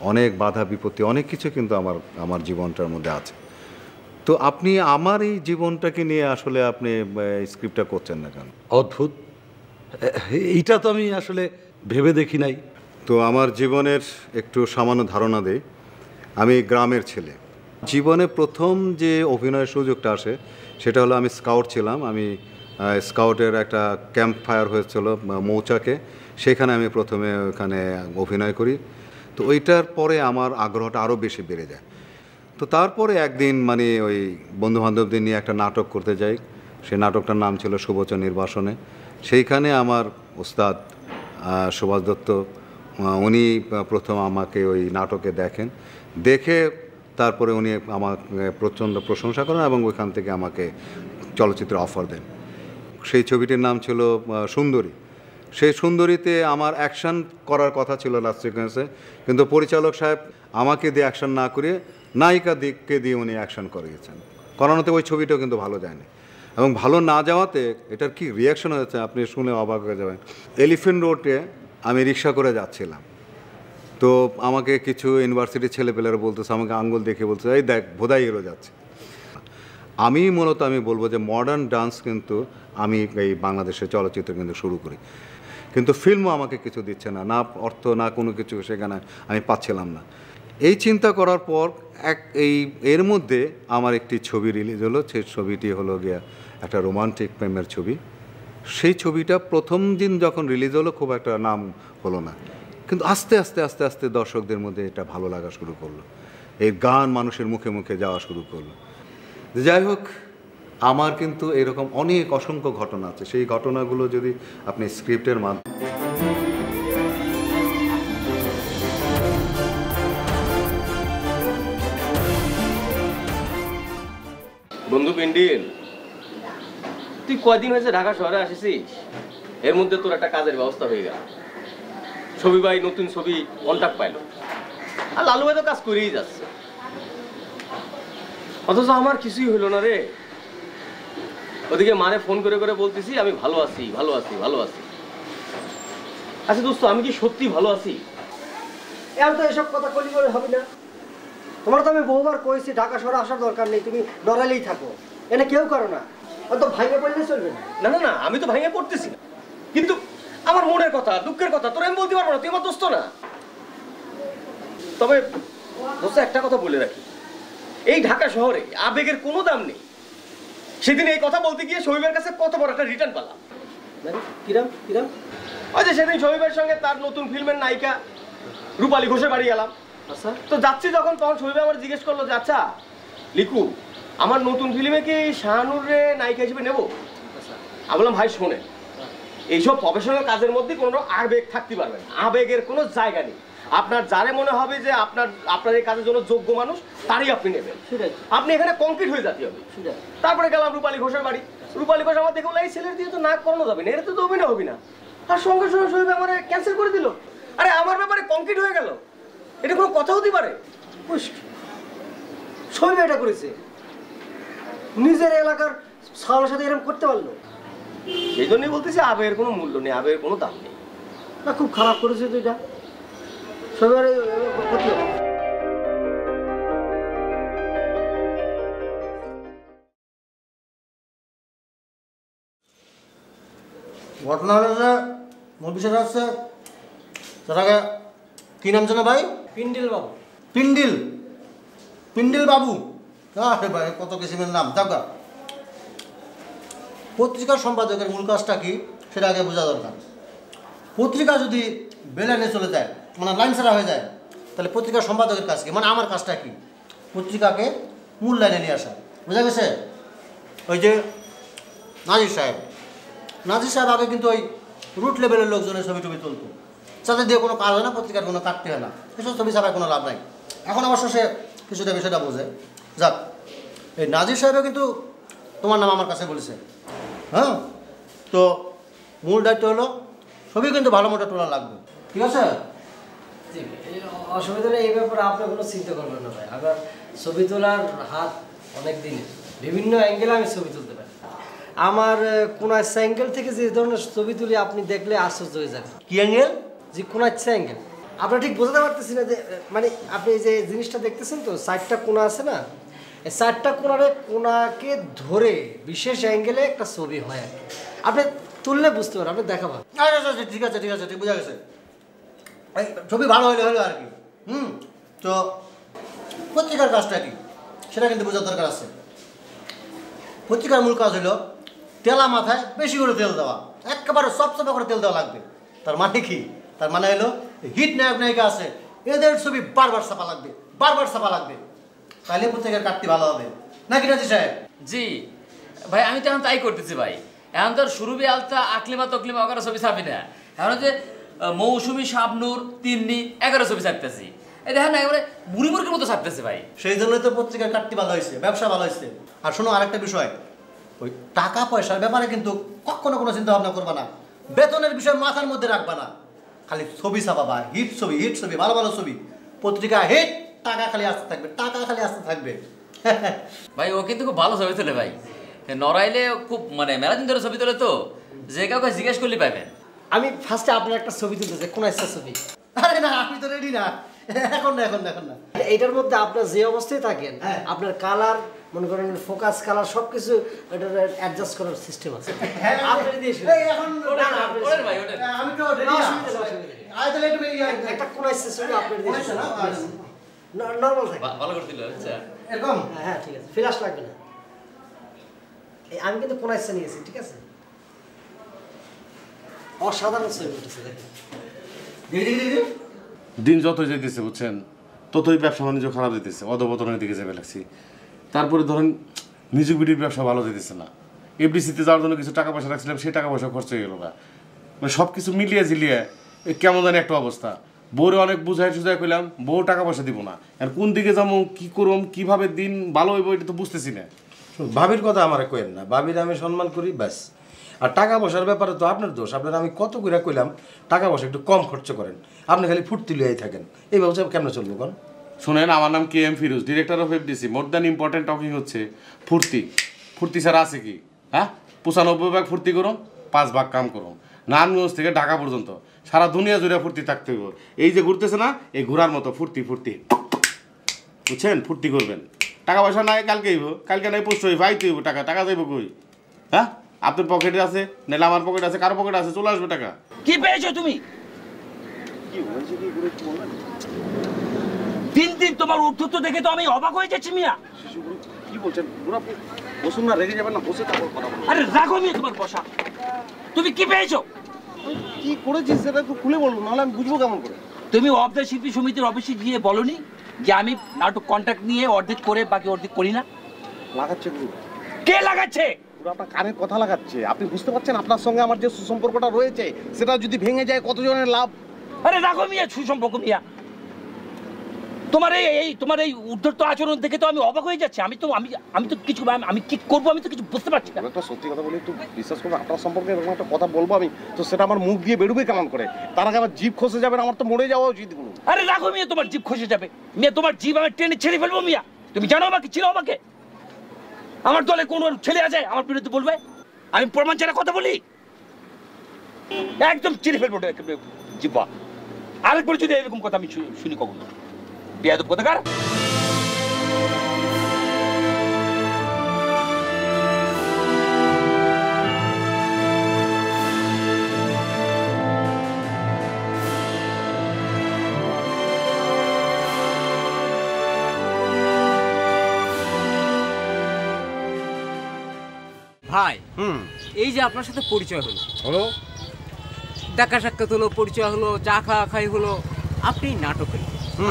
অনেক বাধা বিপত্তি, অনেক কিছু কিন্তু আমার জীবনটার মধ্যে আছে। তো আপনি আমার এই জীবনটাকে নিয়ে আসলে আপনি স্ক্রিপ্টটা করছেন না কেন?
অদ্ভুত, এইটা তো আমি আসলে ভেবে দেখি নাই।
তো আমার জীবনের একটু সামান্য ধারণা দেই। আমি গ্রামের ছেলে। জীবনে প্রথম যে অভিনয়ের সুযোগটা আসে সেটা হলো আমি স্কাউট ছিলাম। আমি স্কাউটের একটা ক্যাম্প ফায়ার হয়েছিল মৌচাকে, সেখানে আমি প্রথমে ওখানে অভিনয় করি। তো ওইটার পরে আমার আগ্রহটা আরও বেশি বেড়ে যায়। তো তারপরে একদিন মানে ওই বন্ধুবান্ধবদের নিয়ে একটা নাটক করতে যাই। সেই নাটকটার নাম ছিল সুবচন নির্বাসনে। সেইখানে আমার ওস্তাদ সুভাষ দত্ত, উনি প্রথম আমাকে ওই নাটকে দেখেন, দেখে তারপরে উনি আমাকে প্রচণ্ড প্রশংসা করেন এবং ওইখান থেকে আমাকে চলচ্চিত্রে অফার দেন। সেই ছবিটির নাম ছিল সুন্দরী। সেই সুন্দরীতে আমার অ্যাকশন করার কথা ছিল লাস্ট সিকোয়েন্সে, কিন্তু পরিচালক সাহেব আমাকে দিয়ে অ্যাকশন না করিয়ে নায়িকা দিককে দিয়ে উনি অ্যাকশন করিয়েছেন। করানোতে ওই ছবিটাও কিন্তু ভালো যায়নি, এবং ভালো না যাওয়াতে এটার কি রিয়াকশন হয়েছে আপনি শুনে অবাক হয়ে যাবেন। এলিফেন্ট রোডে আমি রিক্সা করে যাচ্ছিলাম, তো আমাকে কিছু ইউনিভার্সিটির ছেলেপেলেরা বলতেছে, আমাকে আঙ্গুল দেখে বলছে, এই দেখ ভোদাই হিরো যাচ্ছে। আমি মূলত আমি বলবো যে মডার্ন ডান্স কিন্তু আমি এই বাংলাদেশের চলচ্চিত্র কিন্তু শুরু করি, কিন্তু ফিল্মও আমাকে কিছু দিচ্ছে না, না অর্থ না কোনো কিছু সেখানে আমি পাচ্ছিলাম না। এই চিন্তা করার পর এর মধ্যে আমার একটি ছবি রিলিজ হলো। সেই ছবিটি হলো গিয়া একটা রোমান্টিক প্রেমের ছবি। সেই ছবিটা প্রথম দিন যখন রিলিজ হলো খুব একটা নাম হলো না, কিন্তু আস্তে আস্তে আস্তে আস্তে দর্শকদের মধ্যে এটা ভালো লাগা শুরু করলো, এই গান মানুষের মুখে মুখে যাওয়া শুরু করলো। যাই হোক, আমার কিন্তু এরকম অনেক অসংখ্য ঘটনা আছে। সেই ঘটনাগুলো যদি আপনি স্ক্রিপ্টের মাধ্যমে
বন্ধু পিন্ডিল, তুই কয়দিন হয়েছে ঢাকা শহরে আসিস, এর মধ্যে তোর একটা কাজের ব্যবস্থা হয়ে গেল। ছবি ভাই নতুন ছবি কন্ট্যাক্ট পাইলো, আর লালু ভাই তো কাজ করেই যাচ্ছে, অথচ আমার কিছুই হইল না রে। ওদিকে মারে ফোন করে করে বলতেছি আমি ভালো আছি ভালো আছি ভালো আছি। আচ্ছা দোস্ত, আমি কি সত্যি ভালো আছি?
এখন তো এসব কথা কলি করে হবে না। তোমার তো আমি বহুবার কইছি ঢাকা শহরে আসার দরকার নেই, তুমি নড়াইলেই থাকো, এনে কেউ করো না, তো ভাঙে পড়লে চলবে না।
না না না, আমি তো ভাঙে পড়তেছি না, কিন্তু আমার মনের কথা দুঃখের কথা তোর আমি বলতে পারবো না, তুই আমার দোস্ত না। তবে দোস্ত একটা কথা বলে রাখি, এই ঢাকা শহরে আবেগের কোনো দাম নেই। সেদিন এই কথা বলতে গিয়ে শহীবের কাছে কত বড় একটা রিটার্ন পেলাম।
কিরাম কিরাম?
ওই যে সেদিন শহীবের সঙ্গে তার নতুন ফিল্মের নায়িকা রূপালী ঘোষের বাড়ি গেলাম। আচ্ছা, তো যাচ্ছি যখন তখন শহীব আমার জিজ্ঞেস করলো যে আচ্ছা লিকু, আমার নতুন ফিল্মে কি শাহানুরে নায়িকা হিসেবে নেবো? আমি বললাম ভাই শোনেন, এইসব প্রফেশনাল কাজের মধ্যে কোনো আবেগ থাকতে পারবে না, আবেগের কোনো জায়গা নেই। আপনার যারে মনে হবে যে আপনার এই কাজের জন্য যোগ্য মানুষ, তারই আপনি নেবেন। আপনি এখানে কংক্রিট হয়ে যেতে হবে। তারপরে গেলাম রূপালী ঘোষের বাড়ি। রূপালী ঘোষ আমার দেখে বলে এই ছেলের দিয়ে তো নাক করানো যাবে না, এটা তো অভিনয় হবি না। আর সঙ্গে সঙ্গে শহীদ আমার ক্যান্সেল করে দিল। আরে আমার ব্যাপারে কংক্রিট হয়ে গেল, এটা কোনো কথা হতে পারে?
শহীদ এটা করেছে, নিজের এলাকার সালের সাথে এরকম করতে পারলো।
সেই জন্যই বলতেছি আবেগের কোনো মূল্য নেই, আবেগের কোনো দাম নেই।
না, খুব খারাপ করেছে তো এটা, সবার ক্ষতি হবে।
ঘটনা হচ্ছে মূল বিষয়টা হচ্ছে তার আগে কী নাম জানো ভাই?
পিন্ডিল বাবু।
পিন্ডিল পিন্ডিল বাবু, আরে ভাই কত কিসিমের নাম। দেখো, পত্রিকার সম্পাদকের মূল কাজটা কি সেটা আগে বোঝা দরকার। পত্রিকা যদি বেলাইনে চলে যায়, মানে লাইন ছাড়া হয়ে যায়, তাহলে পত্রিকার সম্পাদকের কাজ কি, মানে আমার কাজটা কি? পত্রিকাকে মূল লাইনে নিয়ে আসা। বোঝা গেছে? ওই যে নাজির সাহেব আগে কিন্তু ওই রুট লেভেলের লোকজনের ছবি টবি তুলতো, যাদের দিয়ে কোনো কাজ হয় না, পত্রিকার কোনো কাটতে হয় না, এসব ছবি ছাড়া কোনো লাভ নাই। এখন অবশ্য সে কিছুটা বিষয়টা বোঝে। যাক, এই নাজির সাহেবও কিন্তু তোমার নাম আমার কাছে বলেছে। হ্যাঁ, তো মূল দায়িত্ব হলো ছবি কিন্তু ভালো মতো তোলা লাগবে, ঠিক আছে?
অসুবিধা নেই, এই ব্যাপারে আপনি কোনো চিন্তা করবেন না ভাই। আমার ছবি তোলার হাত অনেক দিন, বিভিন্ন অ্যাঙ্গেলে আমি ছবি তুলতে পারি। আমার কোন অ্যাঙ্গেল থেকে যে ধরনের ছবি তুলি আপনি দেখলে আশ্চর্য হয়ে যাবেন।
কি অ্যাঙ্গেল?
যে কোন অ্যাঙ্গেল আপনার ঠিক বোঝাতে পারতেছি না, যে মানে আপনি যে জিনিসটা দেখতেছেন তো, 4টা কোণা আছে না, এই 4টা কোণাকে ধরে বিশেষ অ্যাঙ্গেলে একটা ছবি হয় আর কি। আপনি তুললে বুঝতে পারেন, আপনি দেখাবেন।
আচ্ছা, ঠিক আছে ঠিক বোঝা গেছে। এই ছবি ভালো হলে হলো আর কি। তো পত্রিকার কাজটা কি সেটা কিন্তু বোঝার দরকার আছে। পত্রিকার মূল কাজ হলো তেলা মাথায় বেশি করে তেল দেওয়া, একেবারে সবসময় করে তেল দেওয়া লাগবে। তার মানে কি? তার মানে হলো হিট নায়ক নায়িকা আছে, এদের ছবি বারবার ছাপা লাগবে, তাহলে পত্রিকার কাটতে ভালো হবে, নাকি রাজি সাহেব?
জি ভাই, আমি তো এখন তাই করতেছি ভাই। এখন তো সুরভি আলতা আকলিমা তকলিমা ওখানে ছবি ছাপি না, এখন যে মৌসুমি শাবনুর তিন্নি 11 ছবি ছাপতেছি। এই দেখেন না, একেবারে বুড়ি মুরগির মতো ছাপতেছে ভাই।
সেই জন্যই তো পত্রিকার কাটতে ভালো হয়েছে, ব্যবসা ভালো হয়েছে। আর শোনো, আরেকটা বিষয়, ওই টাকা পয়সার ব্যাপারে কিন্তু কখনো কোনো চিন্তা ভাবনা করবা না, বেতনের বিষয় মাথার মধ্যে রাখবা না, খালি ছবি ছাপাবা, হিট ছবি ভালো ছবি, পত্রিকা হিট, টাকা খালি আসতে থাকবে।
ভাই ও কিন্তু খুব ভালো ছবি তোলে ভাই, নড়াইলে খুব মানে মেলা দিন ধরে ছবি তোলে, তো যে কাউকে জিজ্ঞেস করলে পাবেন।
আমি ফার্স্টে আপনার একটা ছবি তুলতে চাই, কোন একটা ছবি।
আরে না, আমি তো রেডি না, এখন না।
এটার মধ্যে আপনার যে অবস্থায় থাকেন, আপনার কালার মনে করেন ফোকাস কালার সবকিছু এটা অ্যাডজাস্ট করার সিস্টেম আছে। আপনি দিয়ে শুরু এখন
ওঠেন ভাই, ওঠেন। আমি তো রেডি না। আয় তাহলে একটু
একটা কোন একটা ছবি আপনি দিয়ে নরমাল থাকে
ভালো করে দিল আচ্ছা
এরকম হ্যাঁ ঠিক আছে ফ্ল্যাশ লাগবে না এই আমি কিন্তু কোন আইসা নিয়েছি ঠিক আছে অসাধারণ ছবি উঠেছে দেখেন
দিন যত যেতেছে বুঝছেন ততই ব্যবসা বাণিজ্য খারাপ যেতেছে অধপতনের দিকে যাবে লাগছি তারপরে ধরেন মিউজিক ভিডিওর ব্যবসা ভালো যেতেছে না এফডিসিতে যাওয়ার জন্য কিছু টাকা পয়সা রাখছিলাম সেই টাকা পয়সা খরচ হয়ে গেল না মানে সব কিছু মিলিয়ে ঝিলিয়ে কেমন জানি একটা অবস্থা বউরে অনেক বুঝাই সুঝাই করলাম বউ টাকা পয়সা দিব না আর কোন দিকে যাবো কী করুম কীভাবে দিন ভালো হইব এটা তো বুঝতেছি না
ভাবির কথা আমার কইেন না ভাবির আমি সম্মান করি ব্যাস আর টাকা পয়সার ব্যাপারে তো আপনার দোষ আপনার আমি কত করে কইলাম টাকা পয়সা একটু কম খরচ করেন আপনি খালি ফুর্তি লইয়াই থাকেন এই ব্যবসা কেমন চলবো কোন
শোনেন আমার নাম K M Firoz director of FDC more than important topic হচ্ছে ফুর্তি ফুর্তি ছাড়া আছে কি হ্যাঁ 95 ভাগ ফুর্তি করুন 5 ভাগ কাম করুন নারায়ণগঞ্জ থেকে ঢাকা পর্যন্ত সারা দুনিয়া জুড়ে ফুর্তি থাকতে হইব এই যে ঘুরতেছে না এই ঘোরার মতো ফুর্তি ফুর্তি বুঝছেন ফুর্তি করবেন টাকা পয়সা নাই কালকে হইব কালকে নাই পোস্ট হইব আইতে হইব টাকা টাকা যাইব কই হ্যাঁ আপনার পকেটে আছে নাহলে আমার পকেটে আছে কারো পকেটে আছে চলে আসবে টাকা
কি পেয়েছো তুমি দিন দিন তোমার উদ্ধত্ত দেখে তো আমি অবাক হয়ে যাচ্ছি মিয়া
কি বলছেন পুরো বসুন না রেগে যাবেন না বসে তারপর কথা বলুন
আরে রাখো মিয়া তোমার বসা তুমি কি পেয়েছো
কি করেছিস সেটা একটু খুলে বলুন নাহলে আমি বুঝবো কেমন করে
তুমি অবদা শিল্পী সমিতির অফিসে গিয়ে বলনি যে আমি নাটক কন্ট্রাক্ট নিয়ে অর্ধেক করে বাকি অর্ধেক করি না
লাগাচ্ছে গুরু
কে লাগাচ্ছে
পুরো আপনার কানে কথা লাগাচ্ছে আপনি বুঝতে পারছেন আপনার সঙ্গে আমার যে সুসম্পর্কটা রয়েছে সেটা যদি ভেঙে যায় কতজনের লাভ
আরে রাখো মিয়া সুসম্পর্ক মিয়া তোমার এই উদ্ধর্ত আচরণ দেখে তো আমি অবাক হয়ে যাচ্ছি আমি তো কিছু আমি কি করবো আমি তো কিছু বুঝতে পারছি না
একটা সত্যি কথা বলি একটু বিশ্বাস করবো আপনার সম্পর্কে এরকম একটা কথা বলবো আমি তো সেটা আমার মুখ দিয়ে বেরোবে কেমন করে তার আগে আমার জিভ খসে যাবে আমার তো মরে যাওয়া উচিত গুলো
আরে রাখো মিয়া তোমার জিভ খসে যাবে মিয়া তোমার জিভ আমি টেনে ছেড়ে ফেলবো মিয়া তুমি জানো আমাকে চিনো আমাকে আমার দলে কোন ছেলে আছে আমার বিরুদ্ধে বলবে আমি প্রমাণ ছাড়া কথা বলি একদম ছিঁড়ে ফেলবো জিব্বা আরেকবার যদি এরকম কথা আমি শুনি কখনো বেয়াদব কোথাকার
ভাই এই যে আপনার সাথে পরিচয় হলো দেখা সাক্ষাৎ হলো পরিচয় হলো চা খাওয়া খাই হলো আপনি নাটকের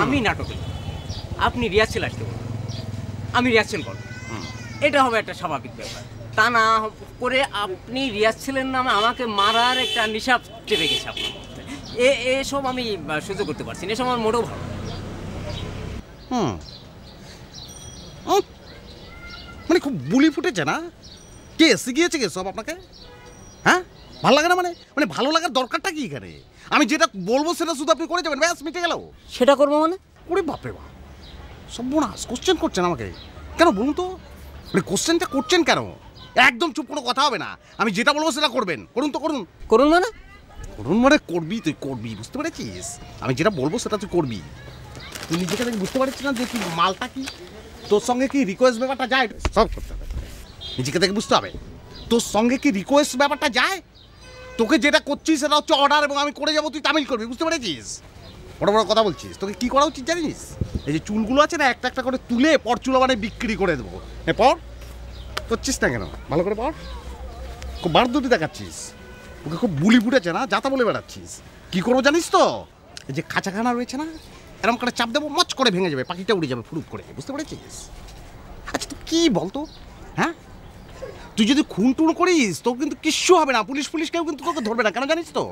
আমি নাটকের আপনি রিহার্সেল আসতে বলুন আমি রিহার্সেল করব এটা হবে একটা স্বাভাবিক ব্যাপার তা না করে আপনি রিহার্সেলের নামে আমাকে মারার একটা নিশাব চেপে গেছে আপনার মধ্যে এসব আমি সহ্য করতে পারছি না এসব আমার মোটেও ভালো
মানে খুব বুলি ফুটেছে না কে শিখিয়েছে কে সব আপনাকে হ্যাঁ ভালো লাগে না মানে মানে ভালো লাগার দরকারটা কি এখানে আমি যেটা বলবো সেটা শুধু আপনি করে যাবেন ব্যাস মিটে গেল
সেটা করবো মানে
ওরে বাপরে বাপ সর্বনাশ কোশ্চেন করছেন আমাকে কেন বলুন তো মানে কোশ্চেনটা করছেন কেন একদম চুপ কোনো কথা হবে না আমি যেটা বলবো সেটা করবেন করুন তো করুন
করুন মানে
করবি তুই করবি বুঝতে পেরেছিস আমি যেটা বলবো সেটা তুই করবি তুই নিজেকে থেকে বুঝতে পারছিস না যে কি মালটা কি তোর সঙ্গে কি রিকোয়েস্ট ব্যাপারটা যায় সব করতে হবে নিজেকে থেকে বুঝতে হবে তোর সঙ্গে কি রিকোয়েস্ট ব্যাপারটা যায় তোকে যেটা করছিস সেটা হচ্ছে অর্ডার এবং আমি করে যাবো তুই তামিল করবি বুঝতে পেরেছিস বড় বড় কথা বলছিস তোকে কি করা উচিত জানিস এই যে চুলগুলো আছে না একটা একটা করে তুলে পরচুলা মানে বিক্রি করে দেবো পর করছিস না কেন ভালো করে পর খুব বার দুটি দেখাচ্ছিস ওকে খুব বুলি ফুটেছে না যাতা বলে বেড়াচ্ছিস কি করবো জানিস তো এই যে খাঁচাখানা রয়েছে না এরকম করে চাপ দেবো মচ করে ভেঙে যাবে পাখিটা উড়ে যাবে ফুরুপ করে বুঝতে পেরেছিস আচ্ছা তুই কী বলতো হ্যাঁ তুই যদি খুন টুন করিস তোর কিন্তু কিচ্ছু হবে না পুলিশ কেউ কিন্তু তোকে ধরবে না কেন জানিস তো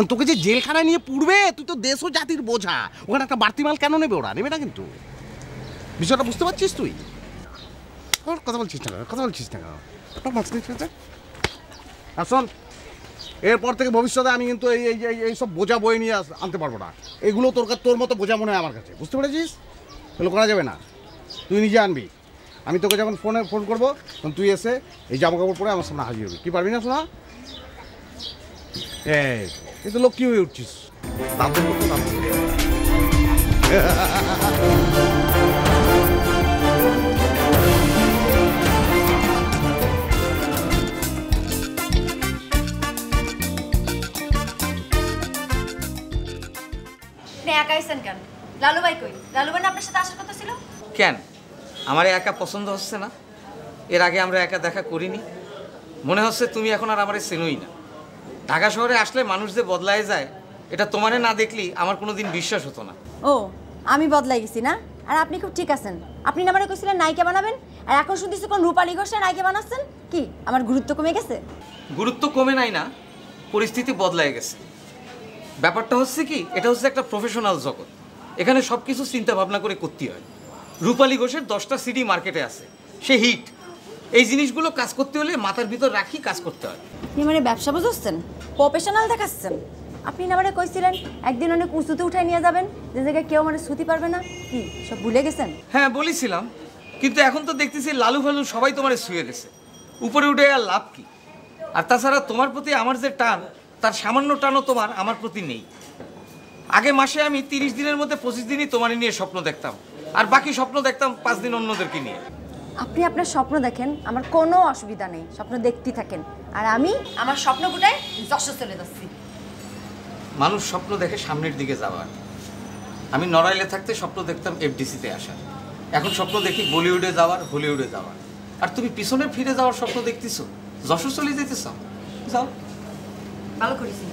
তোকে যে জেলখানায় নিয়ে পুড়বে তুই তো দেশ ও জাতির বোঝা ওখানে একটা বাড়তি মাল কেন নেবে ওরা নেবে না কিন্তু বিষয়টা বুঝতে পারছিস তুই কথা বলছিস না আর শোন এরপর থেকে ভবিষ্যতে আমি কিন্তু এই সব বোঝা বয়ে নিয়ে আনতে পারবো না এগুলো তোর মতো বোঝা মনে হয় আমার কাছে বুঝতে পেরেছিস এগুলো করা যাবে না তুই নিজে আনবি আমি তোকে যখন ফোন করবো তখন তুই এসে এই জামা কাপড় পরে আমার সামনে হাজির হবি কি পারবি না শোনা এই তো লোক কি হয়ে উঠছিস
একা আইছেন কেন লালু ভাই কই? লালু ভাই না আপনার সাথে আসার কথা ছিল?
কেন আমার একা পছন্দ হচ্ছে না? এর আগে আমরা একা দেখা করিনি? মনে হচ্ছে তুমি এখন আর আমারে চেনোই না। ঢাকা শহরে আসলে মানুষ যে বদলায় যায় এটা তোমারে না দেখলি আমার কোনোদিন বিশ্বাস হতো না।
ও আমি বদলাই গেছি না? আর আপনি খুব ঠিক আছেন। আপনি না আমারে কইছিলেন নায়িকা বানাবেন, আর এখন শুনতেছি কোন রূপালী ঘোষে নায়িকা বানাচ্ছেন। কি আমার গুরুত্ব কমে গেছে?
গুরুত্ব কমে নাই না, পরিস্থিতি বদলায় গেছে। ব্যাপারটা হচ্ছে কি, এটা হচ্ছে একটা প্রফেশনাল জগৎ। এখানে সব কিছু চিন্তা ভাবনা করে করতে হয়। রূপালী ঘোষের 10টা সিডি মার্কেটে আছে, সে হিট। এই জিনিসগুলো কাজ করতে হলে মাথার ভিতর রাখি কাজ করতে হয়।
আপনি মানে ব্যবসা বুঝছেন, প্রফেশনাল দেখাচ্ছেন। আপনি না মানে কইছিলেন একদিন অনেক উঁচুতে উঠায় নিয়ে যাবেন, যে জায়গায় কেউ মানে ছুটি পারবে না। কি সব ভুলে গেছেন?
হ্যাঁ বলেছিলাম, কিন্তু এখন তো দেখতেছি লালু ফালু সবাই তোমারে শুয়ে গেছে, উপরে উঠে আর লাভ কি? আর তাছাড়া তোমার প্রতি আমার যে টান, তার সামান্য টানও তোমার আমার প্রতি নেই। আগে মাসে আমি 30 দিনের মধ্যে 25 দিনই তোমার নিয়ে স্বপ্ন দেখতাম, আর বাকি স্বপ্ন দেখতাম 5 দিন অন্যদেরকে নিয়ে।
আপনি আপনার স্বপ্ন দেখেন, আমার কোনো অসুবিধা নেই, স্বপ্ন দেখতেই থাকেন। আর আমি আমার স্বপ্ন গুটায় যশোর চলে যাচ্ছি।
মানুষ স্বপ্ন দেখে সামনের দিকে যাওয়ার। আমি নড়াইলে থাকতে স্বপ্ন দেখতাম এফডিসিতে আসার, এখন স্বপ্ন দেখি বলিউডে যাওয়ার, হলিউডে যাওয়ার। আর তুমি পিছনে ফিরে যাওয়ার স্বপ্ন দেখতেছো, যশোর চলে যেতেছ। যাও,
ভালো করেছি।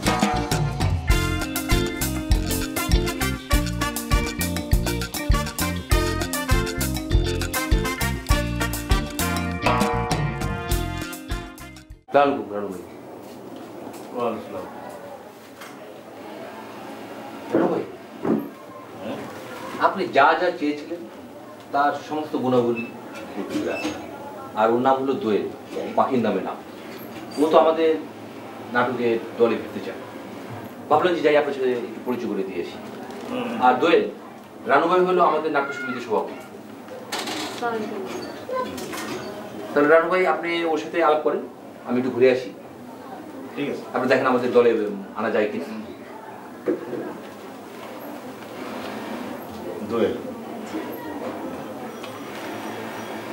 আপনি যা যা চেয়েছিলেন তার সমস্ত গুণাবলী আর ওর নাম হলো দোয়েল, পাখির নামে নাম। ও তো আমাদের নাটকের দলে ফিরতে চায়। ভাবলাম যে যাই আপনার সাথে একটু পরিচয় করে দিয়েছি। আর দোয়েল, রানুভাই হলো আমাদের নাট্য সমিতির সভাপতি। তাহলে রানুভাই আপনি ওর সাথে আলাপ করেন, আমি একটু ঘুরে আসি। ঠিক আছে, আপনি দেখেন আমাদের দলে আনা যায় কিনা।
দোয়েল,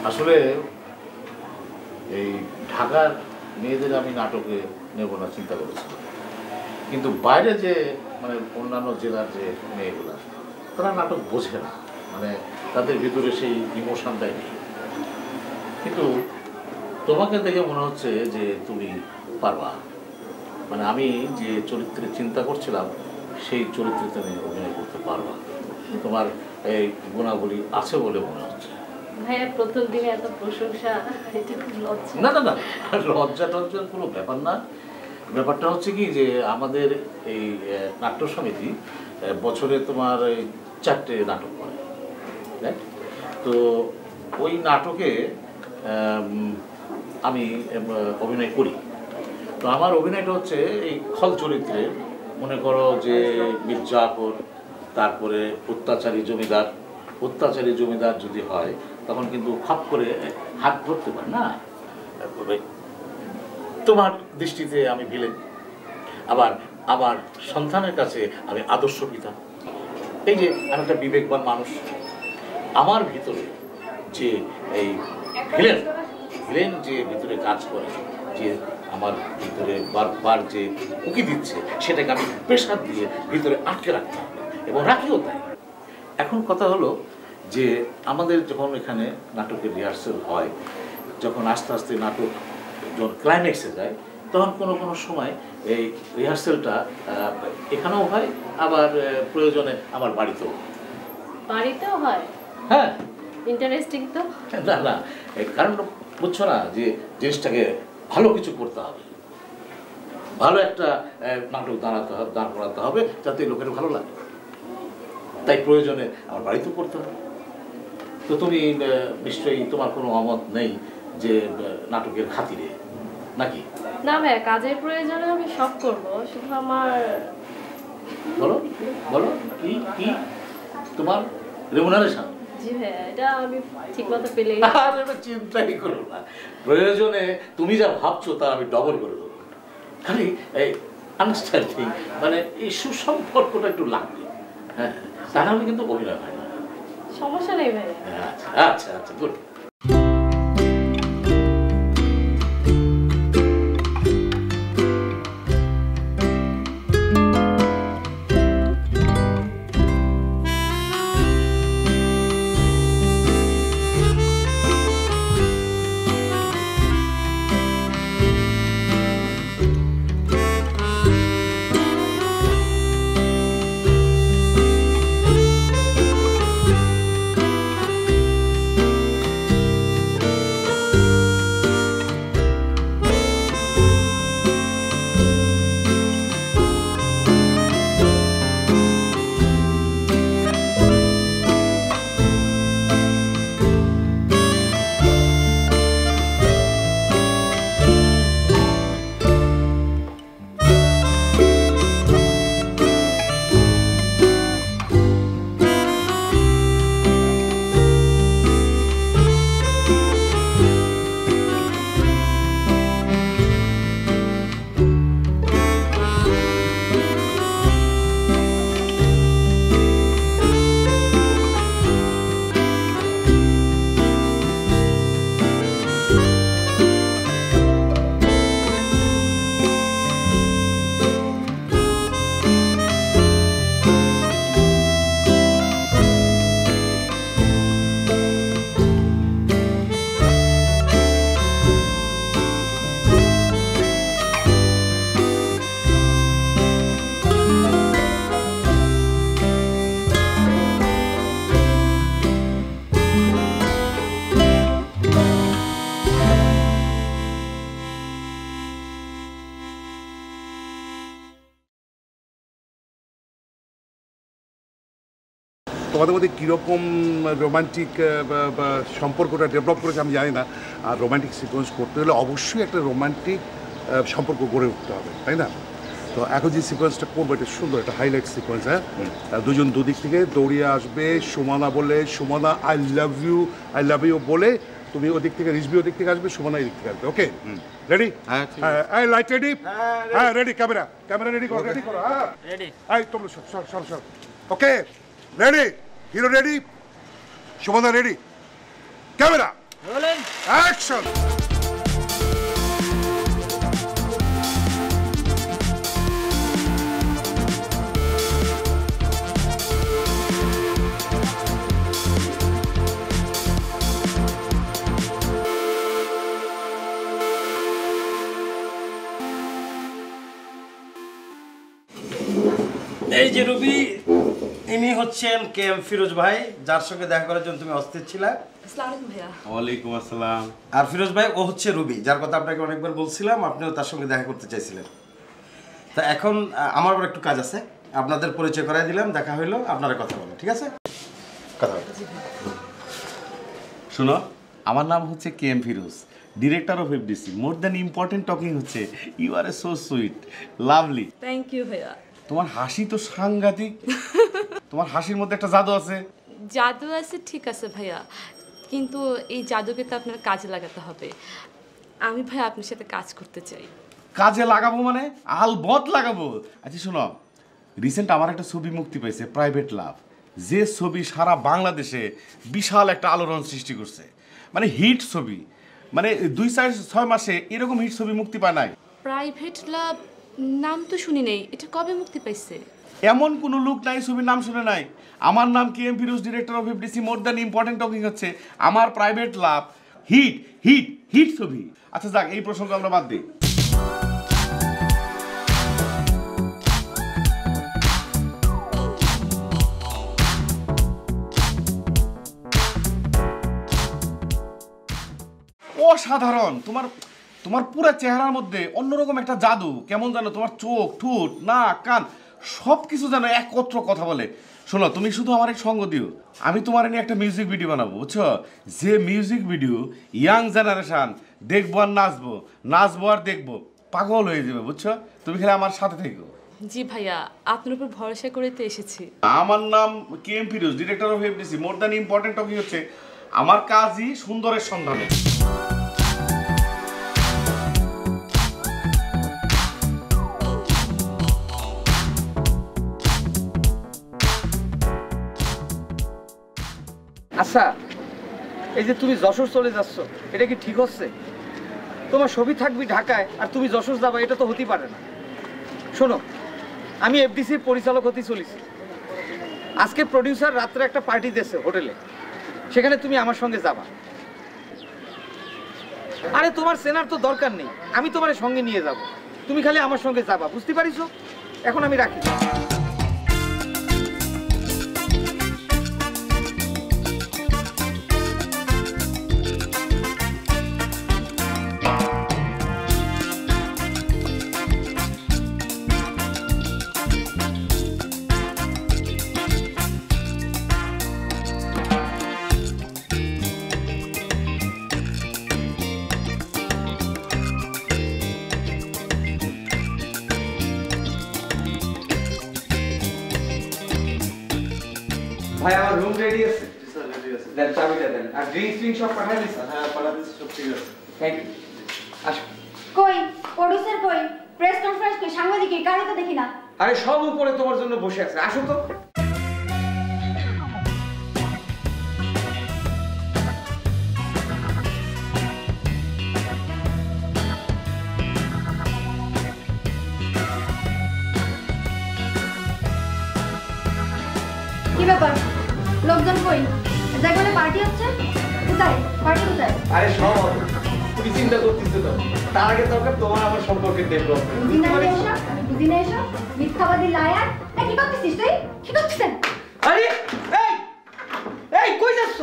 আসলে এই ঢাকার মেয়েদের আমি নাটকে নেব না চিন্তা করেছিলাম, কিন্তু বাইরে যে মানে অন্যান্য জেলার যে মেয়েগুলা, তারা নাটক বোঝে না, মানে তাদের ভিতরে সেই ইমোশনটাই নেই। কিন্তু তোমাকে দেখে মনে হচ্ছে যে তুমি পারবা, মানে আমি যে চরিত্রে চিন্তা করছিলাম সেই চরিত্রে তুমি অভিনয় করতে পারবা। তোমার এই গুণাবলী আছে বলে মনে হচ্ছে।
ভাইয়া প্রথম দিনে এত প্রশংসা, এটা খুব লজ্জা।
না না না, লজ্জা টজ্জার কোনো ব্যাপার না। ব্যাপারটা হচ্ছে কি যে আমাদের এই নাট্য সমিতি বছরে তোমার 4টে নাটক করে, তো ওই নাটকে আমি অভিনয় করি। তো আমার অভিনয়টা হচ্ছে এই খল চরিত্রে, মনে করো যে মির্জাফর, তারপরে অত্যাচারী জমিদার। অত্যাচারী জমিদার যদি হয় তখন কিন্তু খপ করে হাত ধরতে পারে না, তোমার দৃষ্টিতে আমি ভিলেন। আবার আমার সন্তানের কাছে আমি আদর্শ পিতা। এই যে আমি একটা বিবেকবান মানুষ, আমার ভিতরে যে এই ভিলেন ভিলেন যে ভিতরে কাজ করে, যে আমার ভিতরে বারবার যে উকি দিচ্ছে, সেটাকে আমি প্রেশার দিয়ে ভিতরে আটকে রাখতে হবে, এবং রাখিও তাই। এখন কথা হলো যে আমাদের যখন এখানে নাটকের রিহার্সেল হয়, যখন আস্তে আস্তে নাটক যখন ক্লাইম্যাক্সে যায়, তখন কোনো কোনো সময় এই রিহার্সেলটা এখানেও হয়, আবার প্রয়োজনে আমার বাড়িতেও।
বাড়িতেও হয়?
হ্যাঁ,
ইন্টারেস্টিং তো।
না না, কারণ বুঝছো না যে জিনিসটাকে ভালো কিছু করতে হবে, ভালো একটা নাটক দাঁড় করাতে হবে যাতে লোকের ভালো লাগে, তাই প্রয়োজনে আমার বাড়িতেও করতে হবে। তো তুমি নিশ্চয়ই তোমার কোনো অমত নেই যে নাটকের খাতিরে, নাকি?
না ভাইয়া, কাজের প্রয়োজনে আমি সব করব, শুধু আমার
বলো বলো কি কি তোমার রেমুনারেশন?
জি ভাইয়া, এটা আমি ঠিকমতো পেলে।
আরে চিন্তাই করো না, প্রয়োজনে তুমি যা ভাবছো তা আমি ডবল করে দেবো। খালি এই আন্ডারস্ট্যান্ডিং, মানে এই সুসম্পর্কটা একটু লাগবে, হ্যাঁ, তাহলে কিন্তু অভিনয় হয় না।
সমস্যা নেই ভাইয়া।
আচ্ছা আচ্ছা আচ্ছা, গুড।
তোমাদের মধ্যে কীরকম রোমান্টিক সম্পর্কটা ডেভেলপ করেছে আমি জানি না। আর রোমান্টিক সিকোয়েন্স করতে হলে অবশ্যই একটা রোমান্টিক সম্পর্ক গড়ে উঠতে হবে, তাই না? তো এখন যে সিকোয়েন্সটা করবো এটা সুন্দর, একটা হাইলাইট সিকোয়েন্স। হ্যাঁ, দুজন দুদিক থেকে দৌড়িয়ে আসবে, সুমনা বলে সুমনা আই লাভ ইউ বলে তুমি ওদিক থেকে রিজভি ওদিক থেকে আসবে, সুমনা এদিক থেকে আসবে। Okay, ready? হ্যাঁ, লাইট রেডি? হ্যাঁ রেডি। ক্যামেরা রেডি করো, রেডি করো। হ্যাঁ রেডি। এই তোমরা সর। Okay, ready? Hero ready? Sumana ready? Camera rolling, action.
এই যে রবি, ইনি হচ্ছেন KM ফিরোজ ভাই, যার সঙ্গে দেখা করার জন্য তুমি অস্থির ছিলা।
আসসালামু আলাইকুম ভাইয়া।
ওয়ালাইকুম আসসালাম। আর ফিরোজ ভাই ও হচ্ছে রবি, যার কথা আপনাকে অনেকবার বলছিলাম, আপনিও তার সঙ্গে দেখা করতে চাইছিলেন। তা এখন আমার আবার একটু কাজ আছে, আপনাদের পরিচয় করাই দিলাম, দেখা হইলো, আপনারা কথা বলেন, ঠিক আছে? কথা বলেন।
শোনো, আমার নাম হচ্ছে KM Firoz, director of FDC। More than important talking হচ্ছে you are a so sweet, lovely.
Thank you ভাইয়া।
তোমার হাসি তো সাংঘাতিক। তোমার হাসির মধ্যে একটা জাদু আছে।
জাদু আছে ঠিক আছে ভাইয়া, কিন্তু এই জাদুকে তো আপনার কাজে লাগাতে হবে। আমি ভাই আপনার সাথে কাজ করতে চাই।
কাজে লাগাবো মানে? আলবত লাগাবো। আচ্ছা শোনো, রিসেন্ট আমার একটা ছবি মুক্তি পাইছে, প্রাইভেট লাভ, যে ছবি সারা বাংলাদেশে বিশাল একটা আলোড়ন সৃষ্টি করছে। মানে হিট ছবি, মানে 2-6 মাসে এরকম হিট ছবি মুক্তি পায় নাই।
প্রাইভেট লাভ নাম তো শুনি নেই, এটা কবে মুক্তি পাইছে?
এমন কোনো লোক নাই ছবির নাম শুনে নাই। আমার নাম KM Firoz, director of FDC। More than important talking হচ্ছে আমার প্রাইভেট লাভ হিট হিট হিট ছবি। আচ্ছা যাক, এই প্রসঙ্গ আমরা বাদ দিই। অসাধারণ। তোমার পুরো চেহারার মধ্যে অন্যরকম একটা জাদু, কেমন জানো, তোমার চোখ, ঠোঁট, নাক, কান সব কিছু যেন একত্র কথা বলে। শোনো, তুমি শুধু আমার এক সঙ্গ দিও, আমি তোমার নিয়ে একটা মিউজিক ভিডিও বানাবো, বুঝছো? যে মিউজিক ভিডিও ইয়াং জেনারেশন দেখবো আর নাচবো আর দেখবো, পাগল হয়ে যাবে, বুঝছো? তুমি খালি আমার সাথে থেকো।
জি ভাইয়া, আপনার উপর ভরসা করে তো এসেছি।
আমার নাম KM Firoz, director of FDC। More than important topic হচ্ছে আমার কাজই সুন্দরের সন্ধানে।
আচ্ছা, এই যে তুমি যশোর চলে যাচ্ছ, এটা কি ঠিক হচ্ছে? তোমার ছবি থাকবি ঢাকায় আর তুমি যশোর যাবা, এটা তো হতেই পারে না। শোনো, আমি FDCর পরিচালক হতে চলেছি। আজকে প্রডিউসার রাত্রে একটা পার্টি দিয়েছে হোটেলে, সেখানে তুমি আমার সঙ্গে যাবা। আরে তোমার চেনার তো দরকার নেই, আমি তোমার সঙ্গে নিয়ে যাব, তুমি খালি আমার সঙ্গে যাবা, বুঝতে পারিছো? এখন আমি রাখি। ভাই আমার রুম রেডি আছে? জি স্যার, রেডি আছে। দেন চাবিটা দেন। আর ড্রিঙ্কস সব পাঠিয়ে দিছেন? হ্যাঁ, পাঠিয়ে দিছি, সব ঠিক আছে। Thank you. আসো।
কই প্রোডিউসার কই? প্রেস কনফারেন্স কই? সাংবাদিক কারো তো দেখি না।
আরে সব উপরে তোমার জন্য বসে আছে, আসো তো।
কি ব্যাপার? লোকজন কই? যাই বলে পার্টি হচ্ছে? কোথায়? পার্টি কোথায়?
আরে সব তুমি চিন্তা করতেছো তো, তার আগে দরকার তোমার আমার সম্পর্কের ডেভেলপমেন্ট।
বুঝি না এসব মিথ্যাবাদী লায়ার। কি করতেছিস তুই? কি করতেছেন?
আরে এই এই কই যাচ্ছ?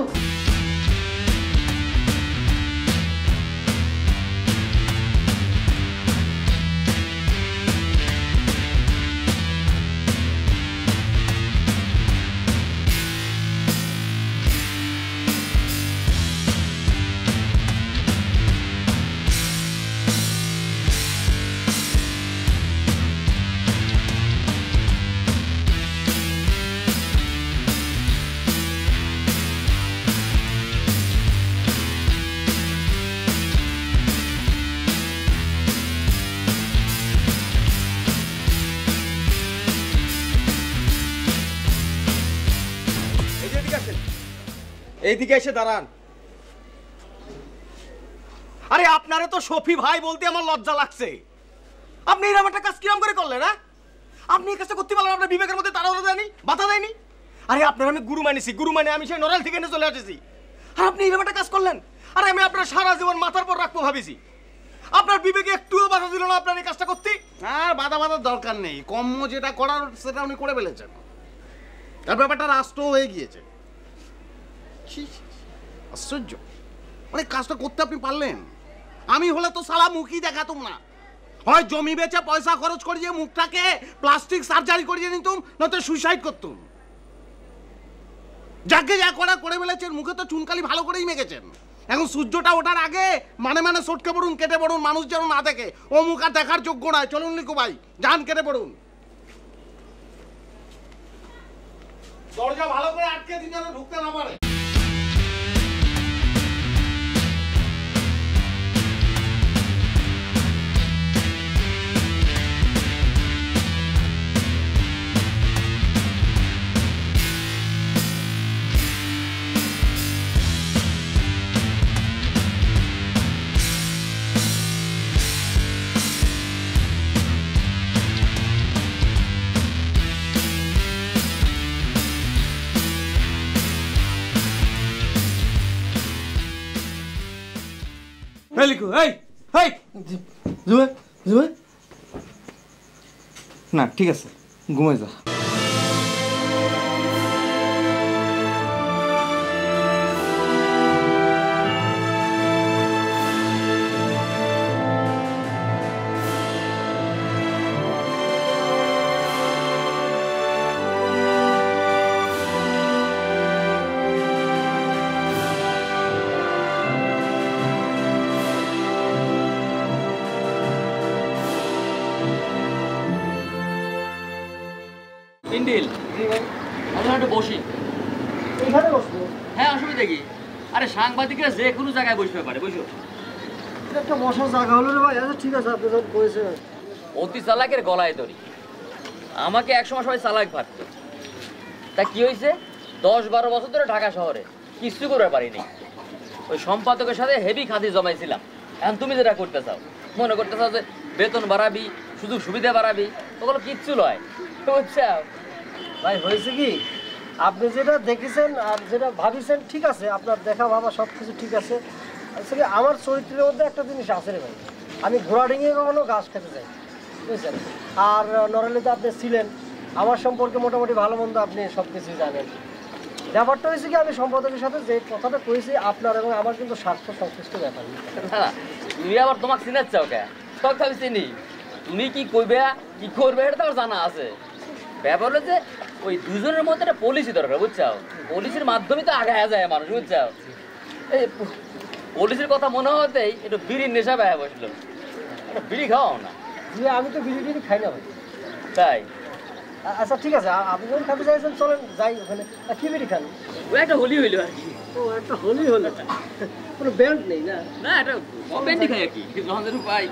এইদিকে এসে দাঁড়ান। আরে আপনারে তো শফি ভাই বলতে আমার লজ্জা লাগছে। আপনি এরকম একটা কাজ কিরম করে করলেন? না আপনি এই কাজটা করতে পারলেন? আপনার বিবেকের মধ্যে তারা দেয়নি, বাধা দেয়নি? আরে আপনার আমি গুরু মানেছি, গুরু মানে আমি সেই নড়াইল থেকে এনে চলে আসেছি, আর আপনি এরকম একটা কাজ করলেন। আরে আমি আপনার সারা জীবন মাথার পর রাখবো ভাবিছি, আপনার বিবেকে একটুও বাধা দিল না আপনার এই কাজটা করতে?
আর বাধা বাধার দরকার নেই, কম্ম যেটা করার সেটা উনি করে ফেলেছেন। তার ব্যাপারটা রাষ্ট্র হয়ে গিয়েছে। আশ্চর্য, মানে কাজটা করতে আপনি পারলেন। আমি হলে তো সালা মুখই দেখাতুম না, হয় জমি বেচে পয়সা খরচ করিয়ে মুখটাকে প্লাস্টিক সার্জারি করিয়ে নিতুম, নয়তো সুইসাইড করতুম। যাকে যা করা করে ফেলেছেন, মুখে তো চুনকালি ভালো করেই মেখেছেন। এখন সূর্যটা ওঠার আগে মানে মানে সটকে পড়ুন, কেটে পড়ুন, মানুষ যেন না দেখে। ও মুখ আর দেখার যোগ্য নয়। চলুন লিখু ভাই, যান কেটে পড়ুন। দরজা ভালো করে আটকে দিন যেন ঢুকতে না পারে।
না ঠিক আছে, ঘুমাই যা।
বসি হ্যাঁ, অসুবিধা কি? আরে সাংবাদিকরা যে কোনো জায়গায় বসতে পারে, বুঝো।
একটা বসার জায়গা হলো রে ভাই। আচ্ছা ঠিক আছে, আপনি যখন করেছেন।
অতি চালাকের গলায় ধরি। আমাকে একসময় সবাই চালাক ভাবতো, তা কি হয়েছে? 10-12 বছর ধরে ঢাকা শহরে কিছু করতে পারিনি। ওই সম্পাদকের সাথে হেভি খাতি জমাইছিলাম। এখন তুমি যেটা করতে চাও, মনে করতে চাও যে বেতন বাড়াবি, সুযোগ সুবিধা বাড়াবি, ওগুলো কিচ্ছু নয়, বুঝছো
ভাই। হয়েছে কি, আপনি যেটা দেখেছেন আর যেটা ভাবিছেন ঠিক আছে, আপনার দেখা ভাবা সব কিছু ঠিক আছে। আসলে আমার চরিত্রের মধ্যে একটা জিনিস আছে রে ভাই, আমি ঘোড়া ডিঙিয়ে কখনো ঘাস খেতে যাই, বুঝছেন। আর নড়াইলে আপনি ছিলেন, আমার সম্পর্কে মোটামুটি ভালো মন্দ আপনি সব কিছুই জানেন। ব্যাপারটা হয়েছে কি, আমি সম্পাদকের সাথে যে কথাটা কয়েছি, আপনার এবং আমার কিন্তু স্বার্থ সংশ্লিষ্ট ব্যাপার।
তুমি আবার তোমাকে চিনাচ্ছ কে? সব আমি চিনি। তুমি কি কইবে কি করবে এটা তো আমার জানা আছে। ব্যাপার হলো যে ওই দুজনের মধ্যে একটা পলিসি দরকার, বুঝছো। পলিসির মাধ্যমে তো আগায় যায় মানুষ, বুঝছো। এই পলিসির কথা মনে হতেই একটু বিড়ির নেশা বেয়া বসলো। একটা বিড়ি খাও না?
আমি তো বিড়ি টিড়ি খাই না ভাই।
তাই?
আচ্ছা ঠিক আছে, আপনি যখন খাতে চাইছেন চলেন যাই ওখানে। কি বিড়ি খান?
ওই একটা হোলি হইলো আর কি।
ও একটা হোলি হলো, কোনো ব্যান্ড নেই না?
না, এটা ব্যান্ডই খাই আর কি, যখন যেন পাই।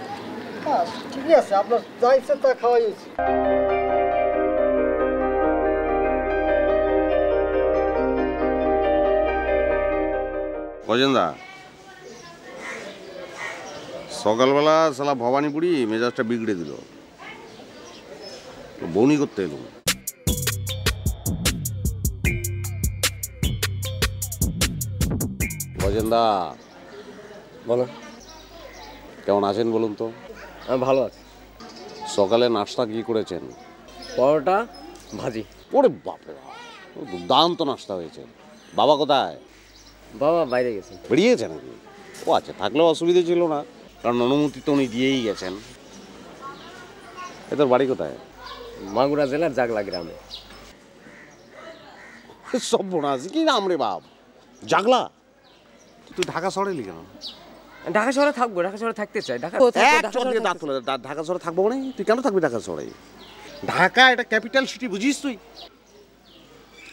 ঠিকই আছে, আপনার যা ইচ্ছে তা খাওয়াই উচিত।
অজেন্দা, সকালবেলা সালা ভবানীপুরি মেজাজটা বিগড়ে দিল, বউনি করতে এলো। অজেন্দা
বলো,
কেমন আছেন বলুন তো?
আমি ভালো আছি।
সকালে নাস্তা কি করেছেন?
পরোটা ভাজি।
ওরে বাপরে, দুর্দান্ত নাস্তা হয়েছে। বাবা কোথায়?
বাবা বাইরে গেছে।
বেরিয়েছে নাকি? ও আচ্ছা, থাকলেও অসুবিধে ছিল না, কারণ অনুমতি তো উনি দিয়েই গেছেন। এদের বাড়ি কোথায়?
মাগুরা জেলার জাগলা গ্রামে।
সব বোনাস কি নাম রে বাপ, জাগলা? তুই ঢাকা শহরে লিখে না?
ঢাকা শহরে থাকবো, ঢাকা শহরে থাকতে চাই। ঢাকা
ঢাকা শহরে থাকবো মানে তুই কেন থাকবি ঢাকা শহরে? ঢাকা এটা ক্যাপিটাল সিটি, বুঝিস? তুই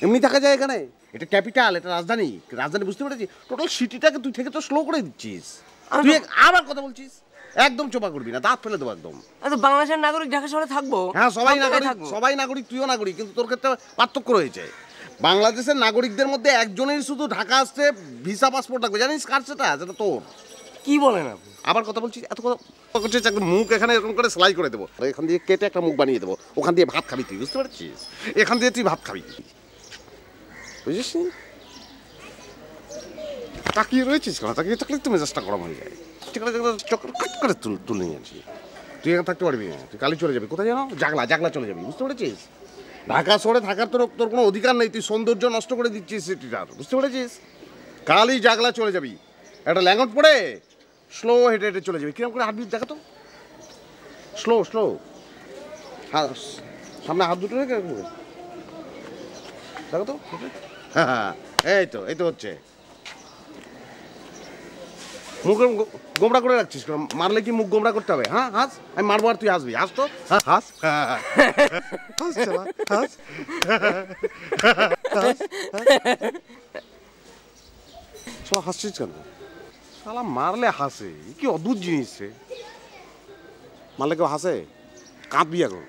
এমনি থাকা যায় এখানে? এটা ক্যাপিটাল, এটা রাজধানী। রাজধানী বুঝতে পেরেছি, টোটাল সিটিটাকে তুই থেকে তো স্লো করে দিচ্ছিস। তুই আবার কথা বলছিস, একদম চোপা করবি না, দাঁত ফেলে দেবো একদম।
বাংলাদেশের নাগরিক ঢাকা শহরে থাকবো।
হ্যাঁ, সবাই নাগরিক, সবাই নাগরিক, তুইও নাগরিক, কিন্তু তোর ক্ষেত্রে পার্থক্য রয়েছে। বাংলাদেশের নাগরিকদের মধ্যে একজনের শুধু ঢাকা আসতে ভিসা পাসপোর্ট লাগবে, জানিস কার সেটা? যেটা তোর।
কি বলেন আপনি?
আবার কথা বলছিস, এত কথা করছিস, একটা মুখ এখানে এরকম করে সেলাই করে দেবো, এখান দিয়ে কেটে একটা মুখ বানিয়ে দেবো, ওখান দিয়ে ভাত খাবি তুই, বুঝতে পারছিস? এখান দিয়ে তুই ভাত খাবি, বুঝিস? তাকিয়ে রয়েছিস কেন? তাকিয়ে থাকলে তো মেজাজটা গরম হয়ে যায়। ঠিক আছে, চক্কর কাট করে তুলে নিয়ে আসি। তুই এখানে থাকতে পারবি না, তুই কালি চলে যাবি। কোথায় জানো? জাগলা চলে যাবি, বুঝতে পেরেছিস? ঢাকা শহরে থাকার তোর কোনো অধিকার নেই, তুই সৌন্দর্য নষ্ট করে দিচ্ছিস সিটিটার, বুঝতে পেরেছিস? কালই জাগলা চলে যাবি, একটা ল্যাঙ্গট পরে স্লো হেঁটে হেঁটে চলে যাবি। কিরকম করে হাঁটবি দেখো তো, স্লো। হ্যাঁ, সামনে হাত দুটো রেখে দেখো তো। হ্যাঁ, এই তো হচ্ছে। মুখ গোমরা করে রাখছিস, মারলে কি মুখ গোমরা করতে হবে? হ্যাঁ, হাস, আমি মারবো আর তুই হাসবি। হাস তো, হ্যাঁ, হাস। হাসছিস কেন? শালা মারলে হাসে, কি অদ্ভুত জিনিস রে। মারলে কেউ হাসে? কাঁদবি এখন।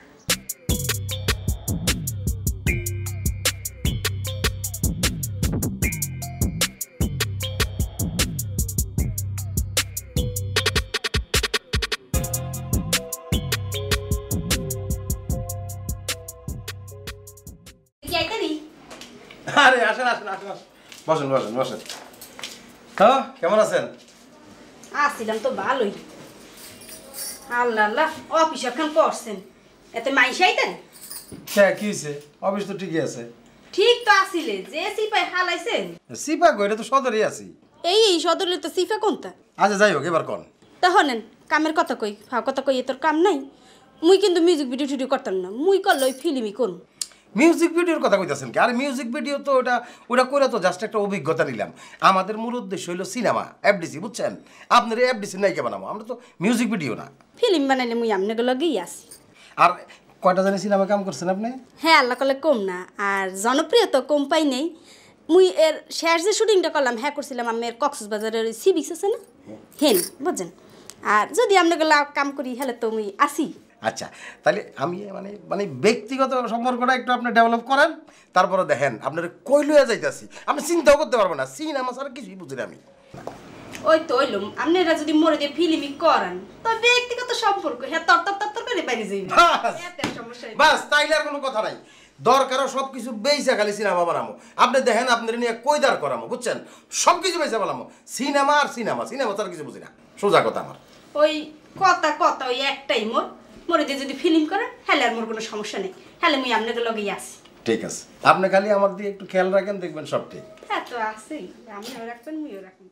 আরে আসেন। বসেন। হ্যাঁ, কেমন আছেন?
আসছিলাম তো ভালোই। আল্লাহ, অফিস এখন করছেন, এতে মাইসা আইতেন?
হ্যাঁ, কি হয়েছে? অফিস তো ঠিকই আছে।
ঠিক তো আসিলে, যে সিপাই হালাইছেন।
সিপা কইরা তো সদরই আছি।
এই সদরে তো সিফা কোনটা?
আচ্ছা, যাই হোক, এবার কোন।
তা হনেন, কামের কথা কই, ফাও কথা কই, তোর কাম নাই। মুই কিন্তু মিউজিক ভিডিও করতাম না, মুই করলে ওই ফিল্মই করুন।
মিউজিক ভিডিওর কথা কইতাছেন কি? আরে মিউজিক ভিডিও তো ওটা করে তো জাস্ট একটা অভিজ্ঞতা নিলাম। আমাদের মূল উদ্দেশ্য হইলো সিনেমা, এফডিসি, বুঝছেন? আপনার এফডিসি নায়িকা বানাবো, আমরা তো মিউজিক ভিডিও না।
ফিল্ম বানাইলে মুই আপনাকে লগেই আসি।
আর কয়টা জানি সিনেমা কাম করছেন আপনি?
হ্যাঁ, আল্লাহ কলে কম না, আর জনপ্রিয় তো কম পাই নেই। মুই এর শেষ যে শুটিংটা করলাম, হ্যাঁ করছিলাম আমি কক্সবাজারের সি বিচ আছে না, হেন, বুঝছেন? আর যদি আপনাকে কাম করি হলে তো মুই আসি।
আচ্ছা, তাহলে আমি মানে ব্যক্তিগত সম্পর্কটা একটু আপনি ডেভেলপ করেন, তারপরে দেখেন আপনার কই লইয়া যাইতাছি। আপনি চিন্তাও করতে পারবেন না, সিনেমা ছাড়া কিছুই বুঝি না আমি।
ওই তো হইলাম, আপনারা যদি মরে দিয়ে ফিল্মই করেন তো ব্যক্তিগত সম্পর্ক হ্যাঁ তর করে বাইরে যাই না,
বাস, তাইলে আর কোনো কথা নাই। দরকারও সব কিছু বেইসা খালি সিনেমা বানাবো। আপনি দেখেন আপনার নিয়ে কইদার করামো, বুঝছেন? সব কিছু বেইসা বানাবো, সিনেমা ছাড়া কিছু বুঝি না, সোজা কথা আমার।
ওই কথা ওই একটাই, মরে দিয়ে যদি ফিল্ম করেন হ্যালে আর মোর কোনো সমস্যা নেই, হ্যালে মুই আপনাকে লগেই আসি।
ঠিক আছে, আপনি খালি আমার দিয়ে একটু খেয়াল রাখেন, দেখবেন সব ঠিক।
হ্যাঁ তো আসি, আমিও রাখবেন, মুইও রাখবেন।